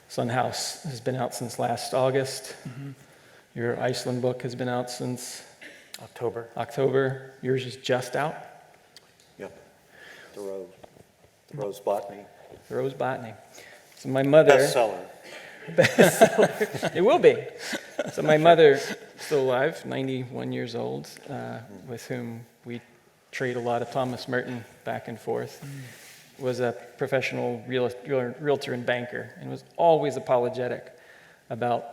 Sun House has been out since last August. Mm-hmm. Your Iceland book has been out since October. Yours is just out. Yep. The Rose Botany. The Rose Botany. So my mother. Bestseller. It will be. So my mother, still alive, 91 years old, with whom we trade a lot of Thomas Merton back and forth, was a professional realtor and banker, and was always apologetic about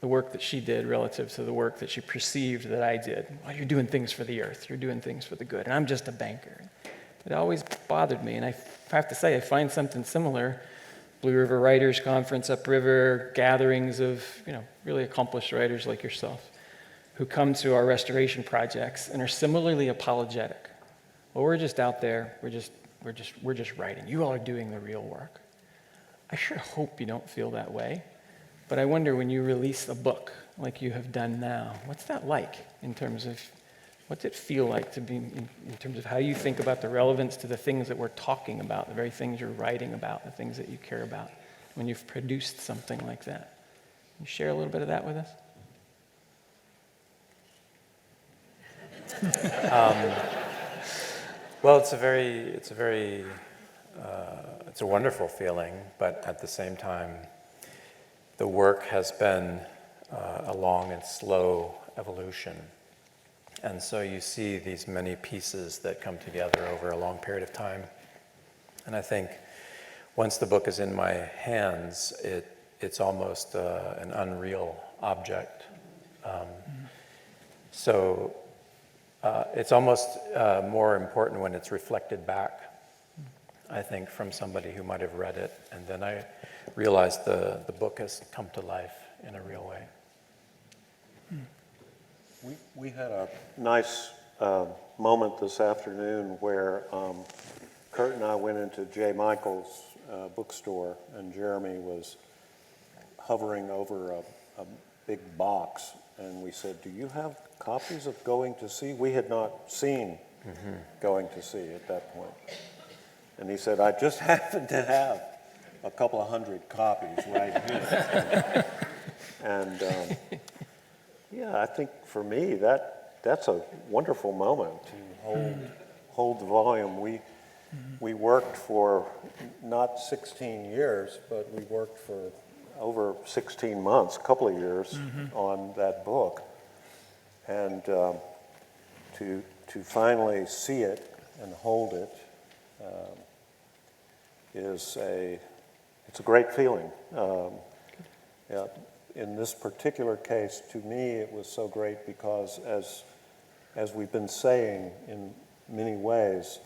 the work that she did relative to the work that she perceived that I did. Well, you're doing things for the earth. You're doing things for the good. And I'm just a banker. It always bothered me. And I have to say, I find something similar. Blue River Writers Conference, upriver, gatherings of, really accomplished writers like yourself who come to our restoration projects and are similarly apologetic. Well, we're just out there. We're just writing. You all are doing the real work. I sure hope you don't feel that way. But I wonder, when you release a book like you have done now, what's that like in terms of, what's it feel like to be, in terms of how you think about the relevance to the things that we're talking about, the very things you're writing about, the things that you care about, when you've produced something like that? Can you share a little bit of that with us? Well, it's a wonderful feeling, but at the same time, the work has been a long and slow evolution. And so you see these many pieces that come together over a long period of time. And I think once the book is in my hands, it's almost an unreal object. So it's almost more important when it's reflected back, I think, from somebody who might have read it. And then I realized the book has come to life in a real way. We had a nice moment this afternoon where Kurt and I went into J. Michael's bookstore, and Jeremy was hovering over a big box, and we said, "Do you have copies of Going to Sea?" We had not seen Going to Sea at that point. And he said, "I just happen to have a couple of hundred copies right here." And yeah, I think for me that's a wonderful moment to hold the volume. We worked for not 16 years, but we worked for over 16 months, a couple of years on that book, and to finally see it and hold it it's a great feeling. Yeah. In this particular case, to me, it was so great because, as we've been saying in many ways,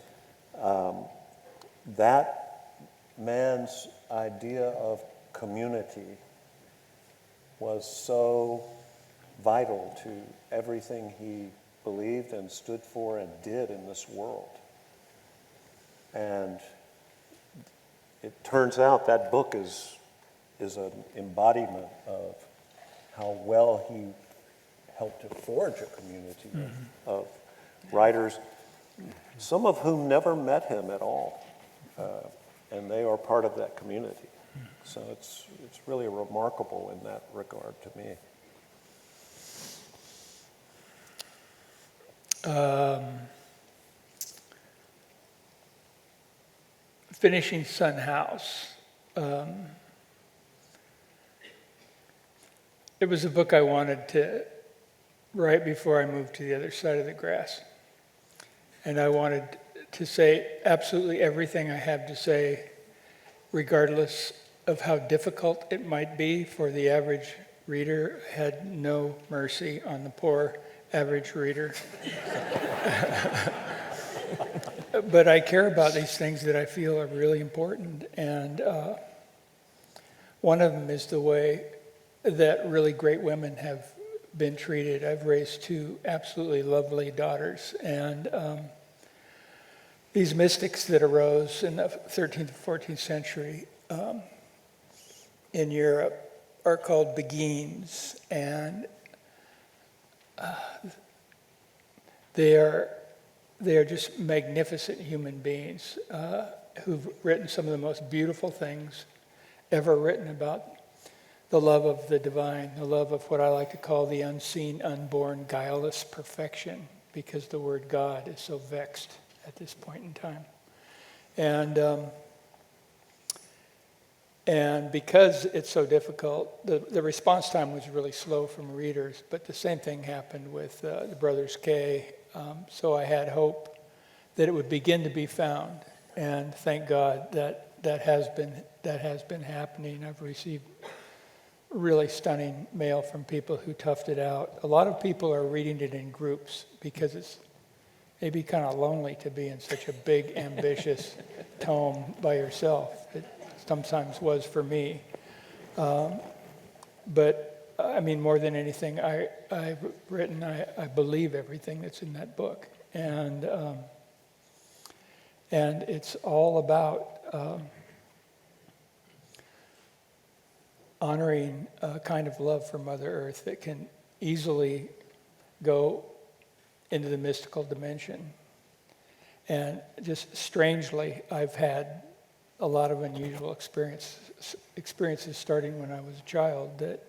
that man's idea of community was so vital to everything he believed and stood for and did in this world. And it turns out that book is an embodiment of how well he helped to forge a community of writers, some of whom never met him at all, and they are part of that community. So it's really remarkable in that regard to me. Finishing Sun House. It was a book I wanted to write before I moved to the other side of the grass. And I wanted to say absolutely everything I have to say, regardless of how difficult it might be for the average reader. I had no mercy on the poor average reader. but I care about these things that I feel are really important, and one of them is the way that really great women have been treated. I've raised two absolutely lovely daughters, and these mystics that arose in the 13th and 14th century in Europe are called Beguines, and they are just magnificent human beings who've written some of the most beautiful things ever written about the love of the divine, the love of what I like to call the unseen, unborn, guileless perfection, because the word God is so vexed at this point in time. And because it's so difficult, the response time was really slow from readers, but the same thing happened with the Brothers Kay. So I had hope that it would begin to be found, and thank God that has been happening. I've received really stunning mail from people who toughed it out. A lot of people are reading it in groups because it's maybe kind of lonely to be in such a big, ambitious tome by yourself. It sometimes was for me. But I mean, more than anything, I've written, I believe everything that's in that book. And it's all about honoring a kind of love for Mother Earth that can easily go into the mystical dimension. And just strangely, I've had a lot of unusual experiences starting when I was a child that,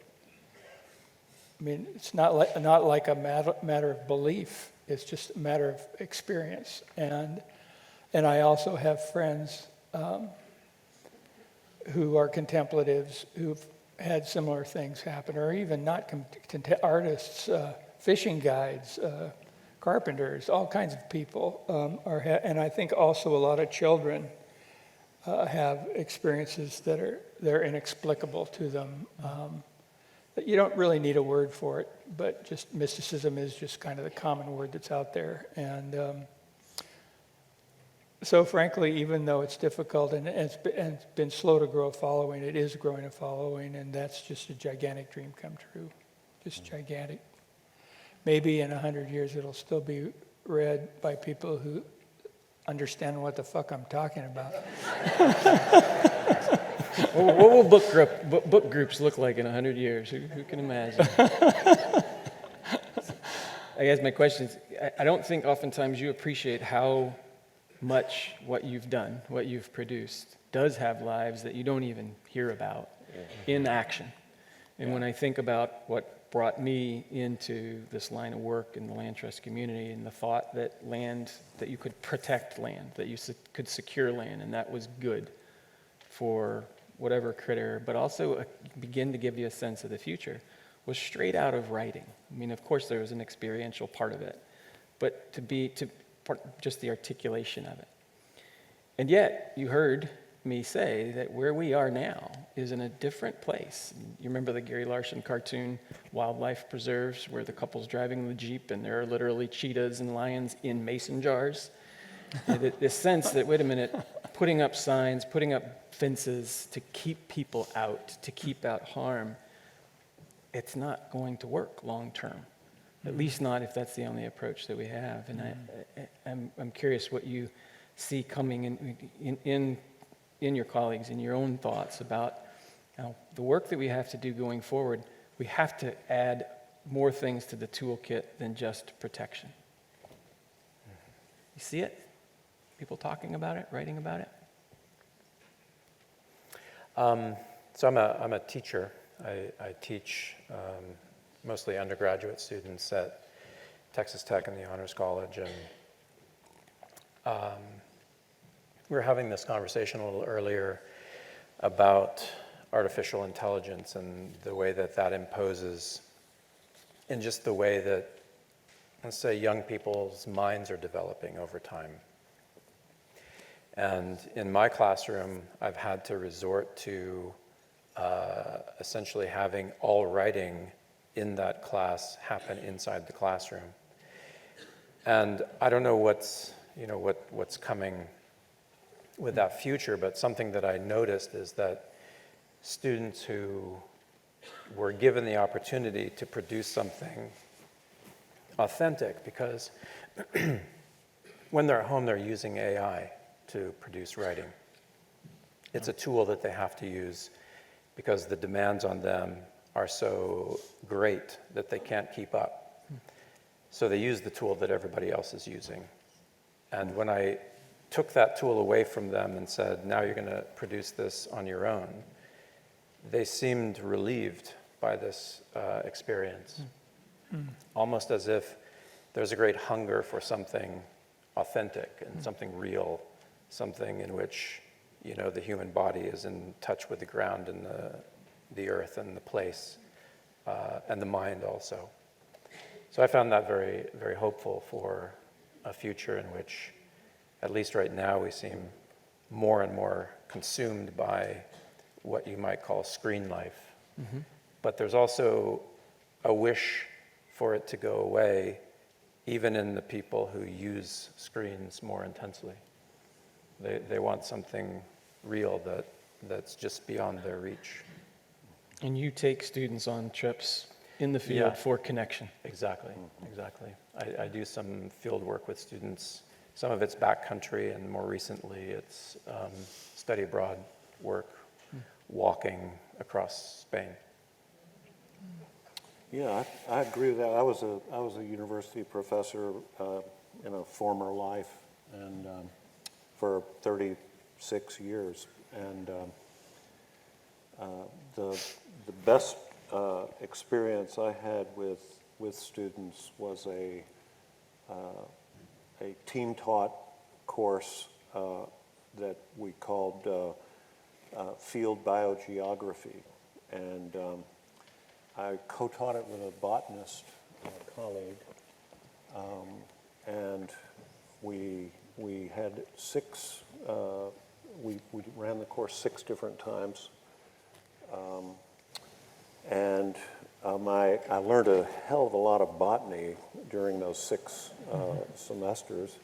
I mean, it's not like a matter of belief. It's just a matter of experience. And I also have friends who are contemplatives who've had similar things happen, or even not artists, fishing guides, carpenters, all kinds of people and I think also a lot of children have experiences that are inexplicable to them. That you don't really need a word for it, but just mysticism is just kind of the common word that's out there. And so frankly, even though it's difficult and it's been slow to grow a following, it is growing a following, and that's just a gigantic dream come true. Just gigantic. Maybe in 100 years it'll still be read by people who understand what the fuck I'm talking about. What will book groups look like in 100 years? Who can imagine? I guess my question is, I don't think oftentimes you appreciate how much what you've done, what you've produced, does have lives that you don't even hear about in action. And when I think about what brought me into this line of work in the land trust community, and the thought that you could protect land, that you could secure land, and that was good for whatever critter, but also begin to give you a sense of the future, was straight out of writing. I mean, of course there was an experiential part of it, but just the articulation of it. And yet, you heard me say that where we are now is in a different place. You remember the Gary Larson cartoon, Wildlife Preserves, where the couple's driving the Jeep and there are literally cheetahs and lions in mason jars? This sense that, wait a minute, putting up signs, putting up fences to keep people out, to keep out harm, it's not going to work long term. At least not if that's the only approach that we have. And I'm curious what you see coming in your colleagues, in your own thoughts about the work that we have to do going forward. We have to add more things to the toolkit than just protection. You see it? People talking about it, writing about it? So I'm a teacher. I teach mostly undergraduate students at Texas Tech and the Honors College, and we were having this conversation a little earlier about artificial intelligence and the way that imposes, and just the way that, let's say, young people's minds are developing over time. And in my classroom, I've had to resort to essentially having all writing in that class happen inside the classroom. And I don't know what's what's coming with that future, but something that I noticed is that students who were given the opportunity to produce something authentic, because when they're at home, they're using AI to produce writing. It's a tool that they have to use because the demands on them are so great that they can't keep up. So they use the tool that everybody else is using. And when I took that tool away from them and said, now you're going to produce this on your own, they seemed relieved by this experience. Almost as if there's a great hunger for something authentic and something real, something in which, the human body is in touch with the ground and the earth and the place, and the mind also. So I found that very, very hopeful for a future in which, at least right now, we seem more and more consumed by what you might call screen life. Mm-hmm. But there's also a wish for it to go away, even in the people who use screens more intensely. They want something real that's just beyond their reach. And you take students on trips in the field for connection. Exactly. I do some field work with students. Some of it's backcountry, and more recently it's study abroad work, walking across Spain. Yeah, I agree with that. I was a university professor in a former life, and for 36 years, and the best experience I had with students was a team-taught course that we called field biogeography, and I co-taught it with a botanist colleague, and we had we ran the course 6 different times, and I learned a hell of a lot of botany during those 6 semesters.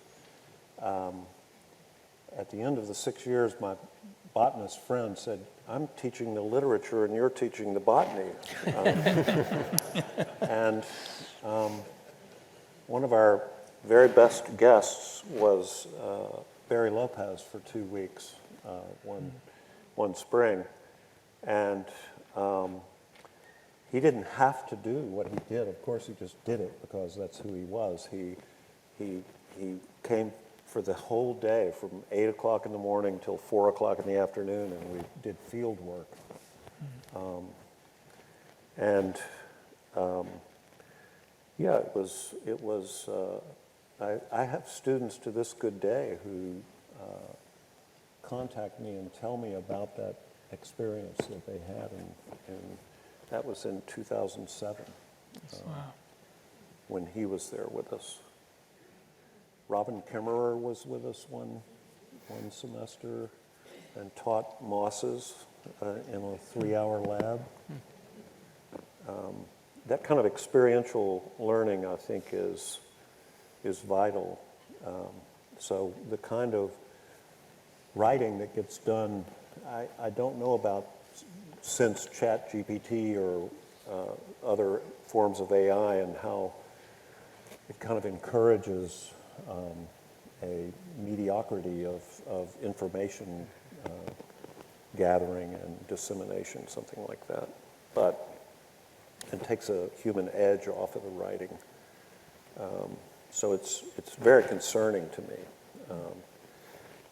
At the end of the 6 years, my botanist friend said, "I'm teaching the literature and you're teaching the botany." And one of our very best guests was Barry Lopez for 2 weeks one spring. And he didn't have to do what he did. Of course, he just did it because that's who he was. He came for the whole day from 8 o'clock in the morning till 4 o'clock in the afternoon, and we did field work. It was. I have students to this good day who contact me and tell me about that experience that they had, and that was in 2007 when he was there with us. Robin Kimmerer was with us one semester and taught mosses in a 3-hour lab. That kind of experiential learning, I think, is vital. So the kind of writing that gets done, I don't know about since ChatGPT or other forms of AI and how it kind of encourages a mediocrity of information gathering and dissemination, something like that. But it takes a human edge off of the writing. So it's very concerning to me.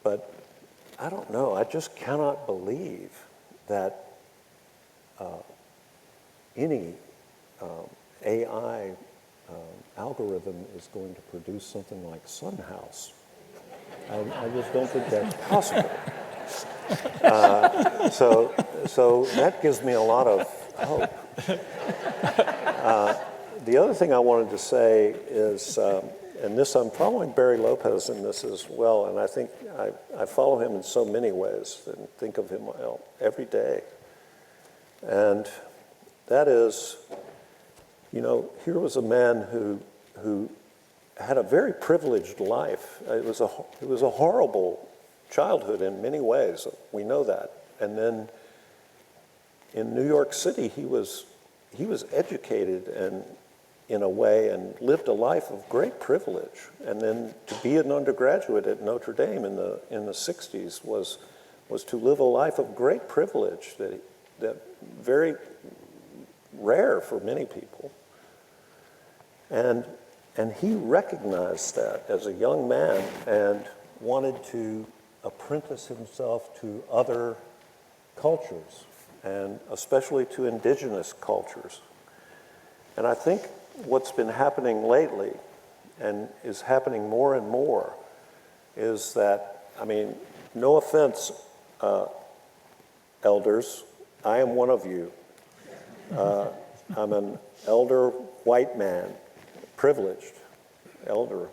But I don't know, I just cannot believe that any AI algorithm is going to produce something like Sun House. I just don't think that's possible. So that gives me a lot of hope. The other thing I wanted to say is, and this, I'm following Barry Lopez in this as well, and I think I follow him in so many ways and think of him every day. And that is, here was a man who had a very privileged life. It was a horrible childhood in many ways. We know that. And then in New York City, he was educated and in a way and lived a life of great privilege. And then to be an undergraduate at Notre Dame in the 60s was to live a life of great privilege that very rare for many people. And he recognized that as a young man and wanted to apprentice himself to other cultures, and especially to indigenous cultures. And I think what's been happening lately, and is happening more and more, is that, I mean, no offense, elders, I am one of you. I'm an elder white man, privileged elder.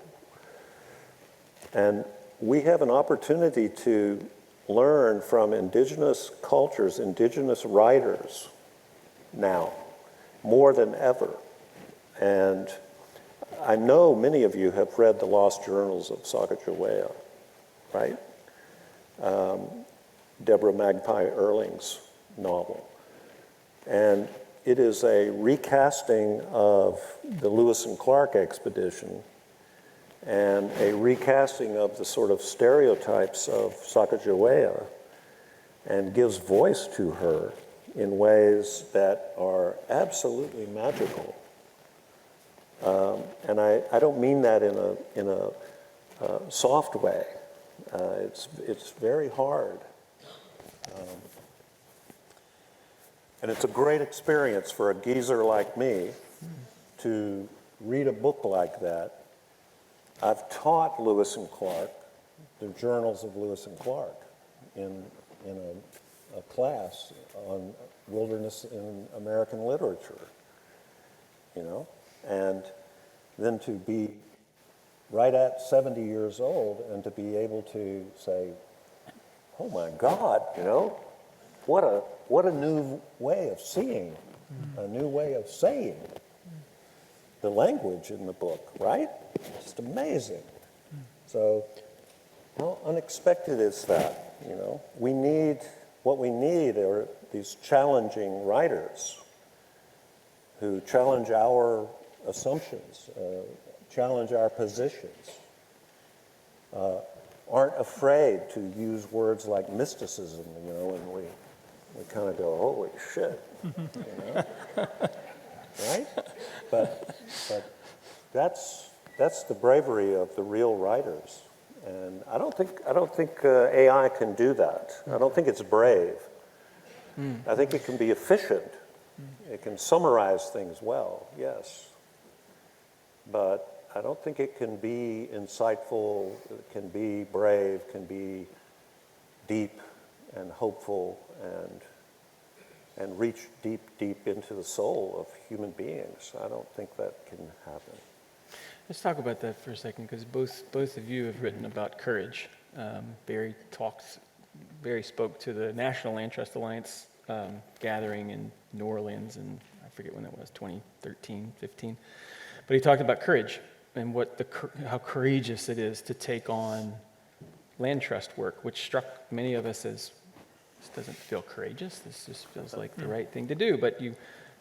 And we have an opportunity to learn from indigenous cultures, indigenous writers now, more than ever. And I know many of you have read The Lost Journals of Sacagawea, right? Deborah Magpie Erling's novel. And it is a recasting of the Lewis and Clark expedition and a recasting of the sort of stereotypes of Sacagawea, and gives voice to her in ways that are absolutely magical. And I don't mean that in a soft way. It's very hard. And it's a great experience for a geezer like me to read a book like that. I've taught Lewis and Clark, the journals of Lewis and Clark, in a class on wilderness in American literature, you know? And then to be right at 70 years old and to be able to say, oh my God, you know, what a new way of seeing, a new way of saying the language in the book, right? Just amazing. So how unexpected is that, you know? What we need are these challenging writers who challenge our assumptions, challenge our positions, aren't afraid to use words like mysticism, you know, and we kind of go, holy shit, you know? Right? But that's the bravery of the real writers. And I don't think AI can do that. I don't think it's brave. I think it can be efficient. It can summarize things well, yes. But I don't think it can be insightful, it can be brave, can be deep and hopeful and reach deep, deep into the soul of human beings. I don't think that can happen. Let's talk about that for a second, because both of you have written about courage. Barry spoke to the National Land Trust Alliance gathering in New Orleans, and I forget when that was, 2013, 15. But he talked about courage and how courageous it is to take on land trust work, which struck many of us as, this doesn't feel courageous, this just feels like the right thing to do. But you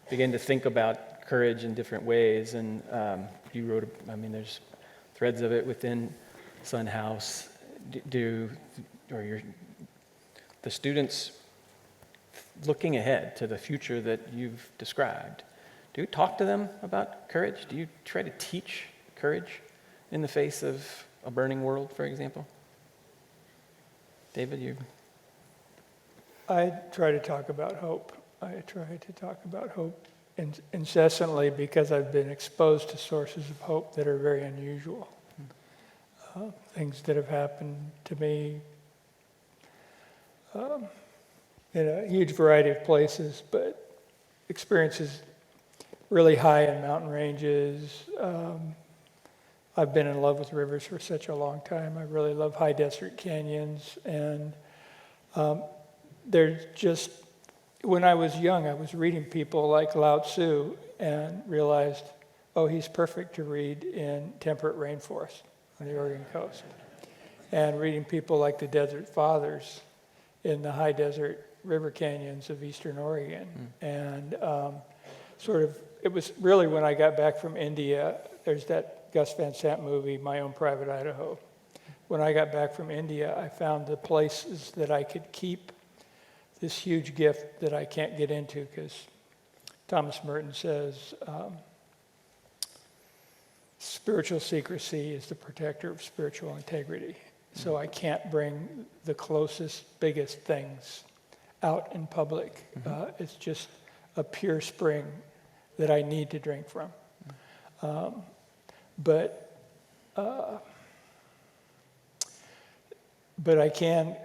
begin to think about courage in different ways, and you wrote, there's threads of it within Sun House. The students looking ahead to the future that you've described, do you talk to them about courage? Do you try to teach courage in the face of a burning world, for example? David, you? I try to talk about hope. I try to talk about hope incessantly because I've been exposed to sources of hope that are very unusual. Things that have happened to me in a huge variety of places, but experiences really high in mountain ranges. I've been in love with rivers for such a long time. I really love high desert canyons, and there's just, when I was young, I was reading people like Lao Tzu and realized, oh, he's perfect to read in temperate rainforest on the Oregon coast. And reading people like the Desert Fathers in the high desert river canyons of eastern Oregon. And it was really when I got back from India, there's that Gus Van Sant movie, My Own Private Idaho. When I got back from India, I found the places that I could keep this huge gift that I can't get into, because Thomas Merton says, spiritual secrecy is the protector of spiritual integrity. So I can't bring the closest, biggest things out in public. It's just a pure spring that I need to drink from. But I can,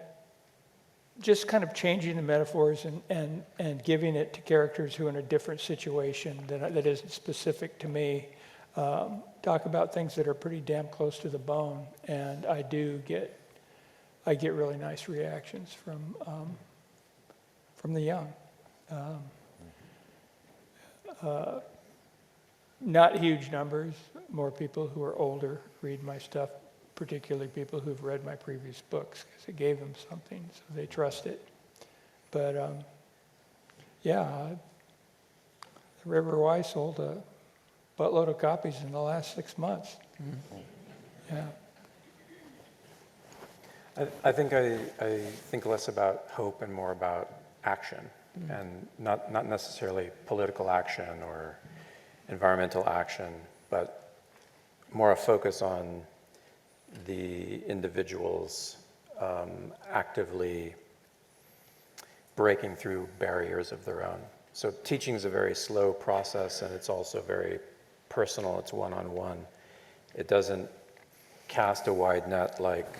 just kind of changing the metaphors and giving it to characters who are in a different situation that isn't specific to me, talk about things that are pretty damn close to the bone, and I get really nice reactions from the young. Not huge numbers. More people who are older read my stuff, particularly people who've read my previous books, because it gave them something, so they trust it. But the River Y sold a buttload of copies in the last 6 months. Yeah. I think less about hope and more about action, and not necessarily political action or environmental action, but more a focus on the individuals actively breaking through barriers of their own. So teaching is a very slow process, and it's also very personal. It's one-on-one. It doesn't cast a wide net like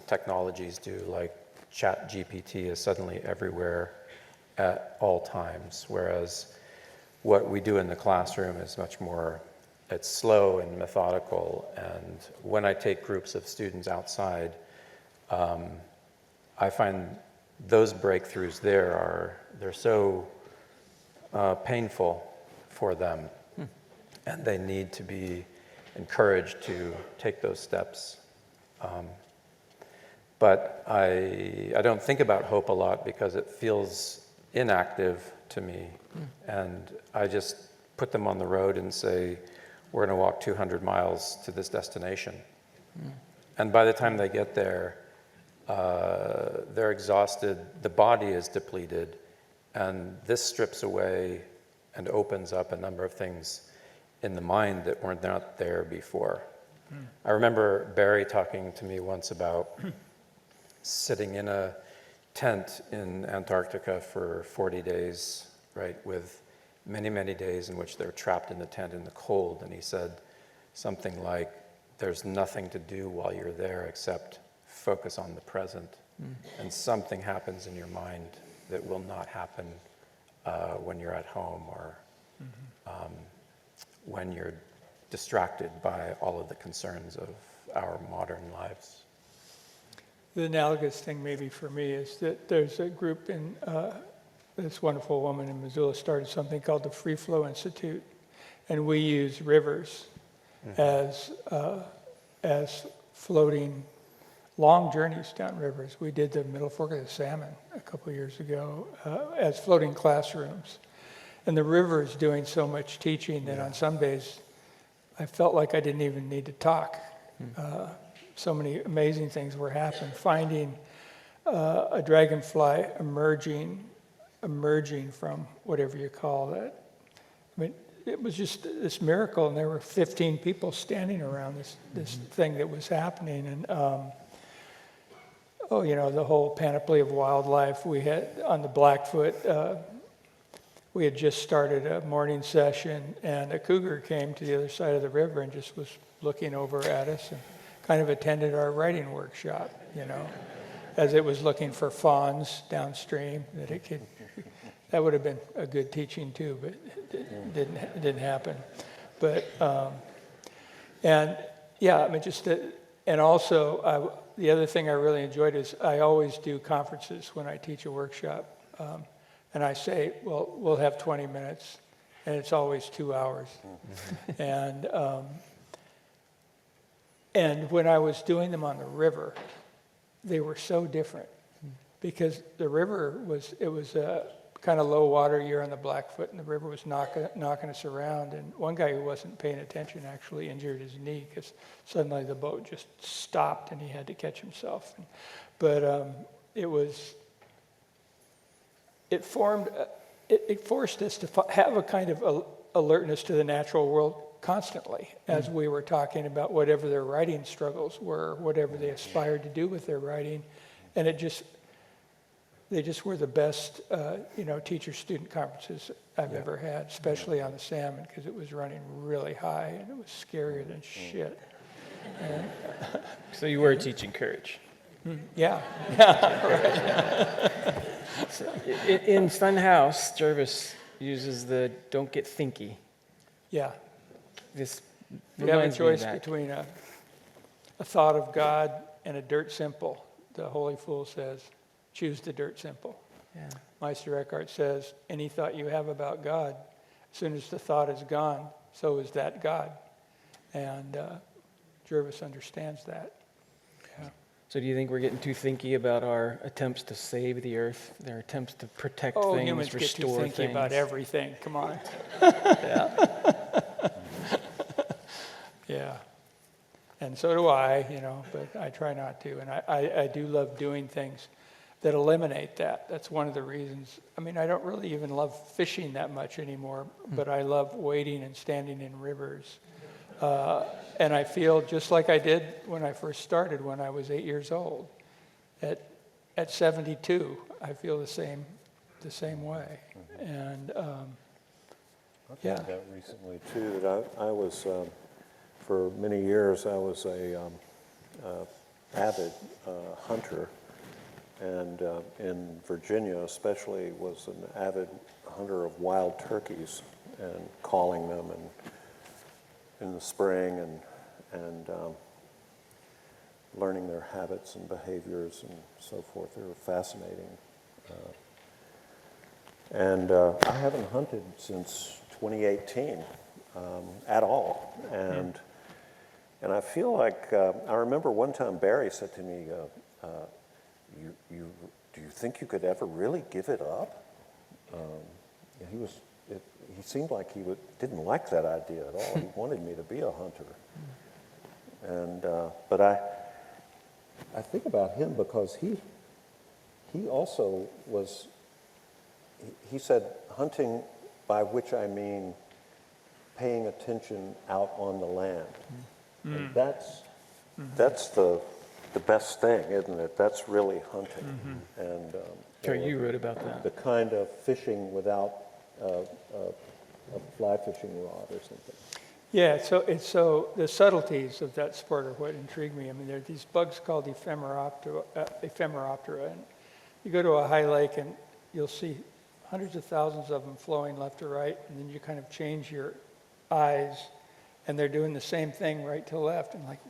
technologies do, like ChatGPT is suddenly everywhere at all times, whereas what we do in the classroom is much more, it's slow and methodical. And when I take groups of students outside, I find those breakthroughs they're so painful for them, and they need to be encouraged to take those steps. But I don't think about hope a lot because it feels inactive to me. And I just put them on the road and say, we're going to walk 200 miles to this destination. And by the time they get there, they're exhausted, the body is depleted, and this strips away and opens up a number of things in the mind that were not there before. I remember Barry talking to me once about sitting in a tent in Antarctica for 40 days, right, with many, many days in which they're trapped in the tent in the cold. And he said something like, there's nothing to do while you're there except focus on the present. And something happens in your mind that will not happen when you're at home or when you're distracted by all of the concerns of our modern lives. The analogous thing maybe for me is that there's a group in, this wonderful woman in Missoula started something called the Free Flow Institute, and we use rivers as floating long journeys down rivers. We did the Middle Fork of the Salmon a couple of years ago as floating classrooms. And the river is doing so much teaching that on some days I felt like I didn't even need to talk. So many amazing things were happening. Finding a dragonfly emerging from whatever you call that. I mean, it was just this miracle, and there were 15 people standing around this thing that was happening. And the whole panoply of wildlife we had on the Blackfoot. We had just started a morning session, and a cougar came to the other side of the river and just was looking over at us and kind of attended our writing workshop, as it was looking for fawns downstream that it could. That would have been a good teaching too, but it didn't happen. But and also the other thing I really enjoyed is I always do conferences when I teach a workshop. And I say, well, we'll have 20 minutes, and it's always 2 hours. And when I was doing them on the river, they were so different because the river was a kind of low water year on the Blackfoot, and the river was knocking us around. And one guy who wasn't paying attention actually injured his knee because suddenly the boat just stopped and he had to catch himself. But it forced us to have a kind of alertness to the natural world constantly as we were talking about whatever their writing struggles were, whatever they aspired to do with their writing. And they just were the best, teacher-student conferences I've ever had, especially on the salmon, because it was running really high and it was scarier than shit. So you were teaching courage. Yeah. In Funhouse, Jervis uses the "don't get thinky." Yeah. This You have a reminds me of choice that. between a thought of God and a dirt simple. The Holy Fool says, choose the dirt simple. Yeah. Meister Eckhart says, any thought you have about God, as soon as the thought is gone, so is that God. And Jervis understands that. Yeah. So do you think we're getting too thinky about our attempts to save the earth, their attempts to protect Oh, things, humans get too restore thinky things? about everything. Come on. Yeah. Yeah. And so do I, but I try not to. And I do love doing things that eliminate that. That's one of the reasons. I mean, I don't really even love fishing that much anymore, but I love wading and standing in rivers. And I feel just like I did when I first started when I was 8 years old. At 72, I feel the same way. And I found that recently too, that I was, for many years, I was a avid hunter, and in Virginia especially was an avid hunter of wild turkeys and calling them in the spring and learning their habits and behaviors and so forth. They were fascinating. And I haven't hunted since 2018 at all. And I feel like, I remember one time Barry said to me, do you think you could ever really give it up? He seemed like he didn't like that idea at all. He wanted me to be a hunter. And but I think about him because he also was, he said, hunting, by which I mean paying attention out on the land. And that's the best thing, isn't it? That's really hunting. And Kurt, you wrote about that. the kind of fishing without a fly fishing rod or something. yeah, so the subtleties of that sport are what intrigue me. I mean, there are these bugs called ephemeroptera, and you go to a high lake and you'll see hundreds of thousands of them flowing left to right, and then you kind of change your eyes, and they're doing the same thing right to left. And like,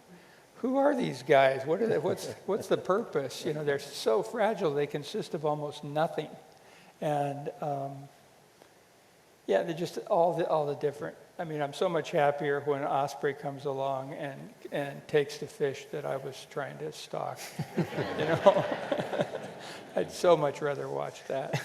who are these guys? What are they? What's the purpose? They're so fragile. They consist of almost nothing, and yeah, they're just all the different. I mean, I'm so much happier when an osprey comes along and takes the fish that I was trying to stalk. I'd so much rather watch that.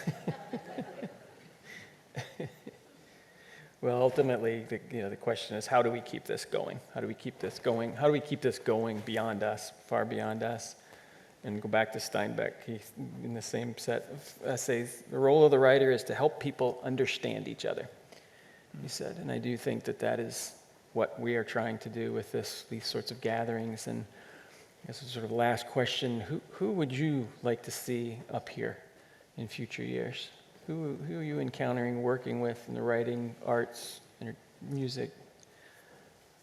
Well, ultimately, the question is, how do we keep this going? How do we keep this going? How do we keep this going beyond us, far beyond us? And go back to Steinbeck, in the same set of essays, the role of the writer is to help people understand each other, he said. And I do think that is what we are trying to do with these sorts of gatherings. And I guess a sort of last question, who would you like to see up here in future years? Who are you encountering, working with in the writing, arts, and music?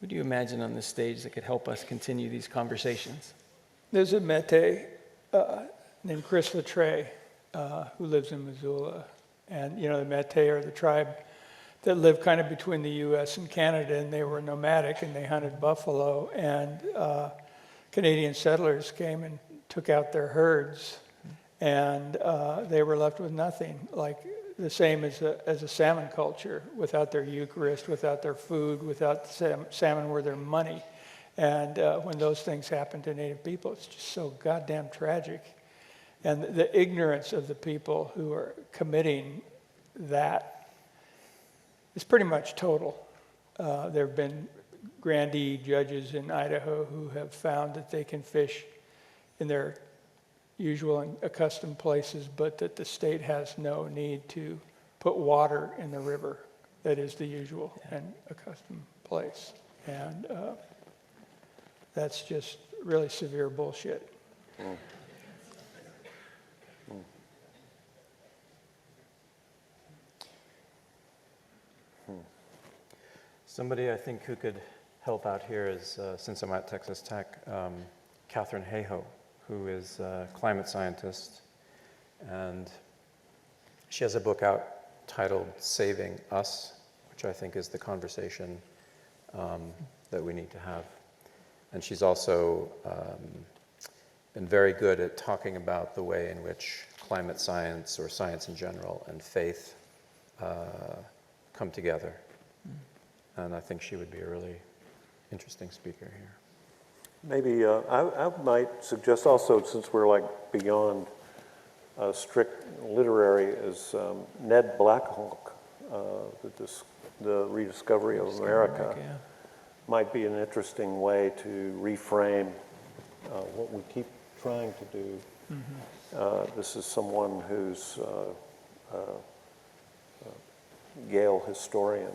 Who do you imagine on this stage that could help us continue these conversations? There's a Métis named Chris Latreille who lives in Missoula. And, the Métis are the tribe that lived kind of between the U.S. and Canada, and they were nomadic, and they hunted buffalo. And Canadian settlers came and took out their herds, and they were left with nothing. Like, the same as a salmon culture. Without their Eucharist, without their food, without the salmon were their money. And when those things happen to Native people, it's just so goddamn tragic. And the ignorance of the people who are committing that is pretty much total. There have been grandee judges in Idaho who have found that they can fish in their usual and accustomed places, but that the state has no need to put water in the river that is the usual and accustomed place. And that's just really severe bullshit. Mm. Somebody I think who could help out here is, since I'm at Texas Tech, Catherine Hayhoe, who is a climate scientist, and she has a book out titled Saving Us, which I think is the conversation that we need to have. And she's also been very good at talking about the way in which climate science, or science in general, and faith come together. And I think she would be a really interesting speaker here. Maybe I might suggest also, since we're like beyond strict literary, is Ned Blackhawk, the Rediscovery of America, yeah. might be an interesting way to reframe what we keep trying to do. Mm-hmm. This is someone who's a Yale historian,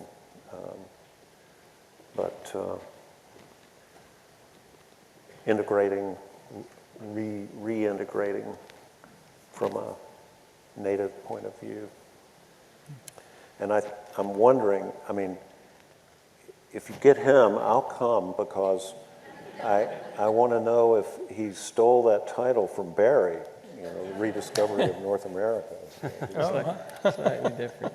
but integrating, reintegrating from a native point of view. And I'm wondering, I mean, if you get him, I'll come, because I want to know if he stole that title from Barry, you know, Rediscovery of North America. Slightly different.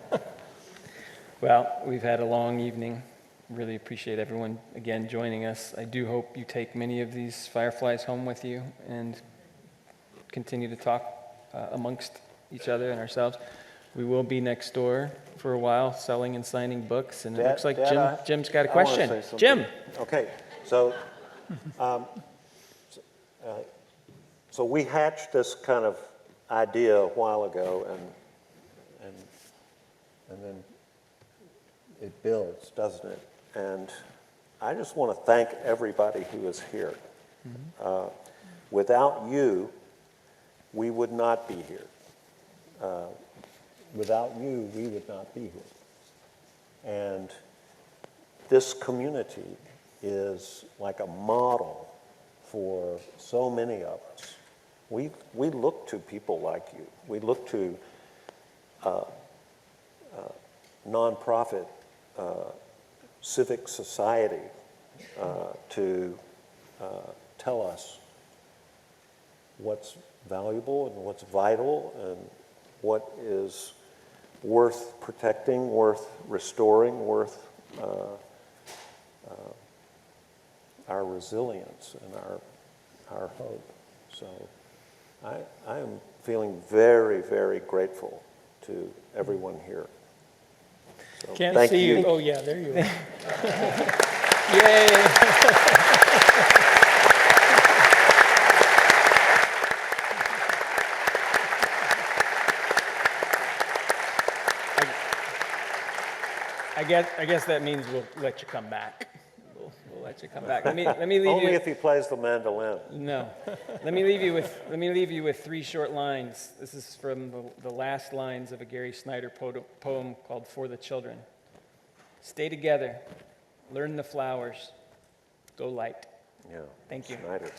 Well, we've had a long evening. Really appreciate everyone again joining us. I do hope you take many of these fireflies home with you and continue to talk amongst each other and ourselves. We will be next door for a while selling and signing books, and it looks like Jim's got a question. Jim! Okay, so so we hatched this kind of idea a while ago, and then it builds, doesn't it? And I just want to thank everybody who is here. Mm-hmm. Without you, we would not be here. Without you, we would not be here. And this community is like a model for so many of us. We look to people like you. We look to nonprofit civic society to tell us what's valuable and what's vital and what is worth protecting, worth restoring, worth our resilience and our hope. So I am feeling very, very grateful to everyone here. So Can't thank see you. you. Oh, yeah, there you are. Yay! I guess that means we'll let you come back. We'll let you come back. Let me leave Only you. if he plays the mandolin. No. Let me leave you with three short lines. This is from the last lines of a Gary Snyder poem called For the Children. Stay together. Learn the flowers. Go light. Yeah. Thank you. Snyder.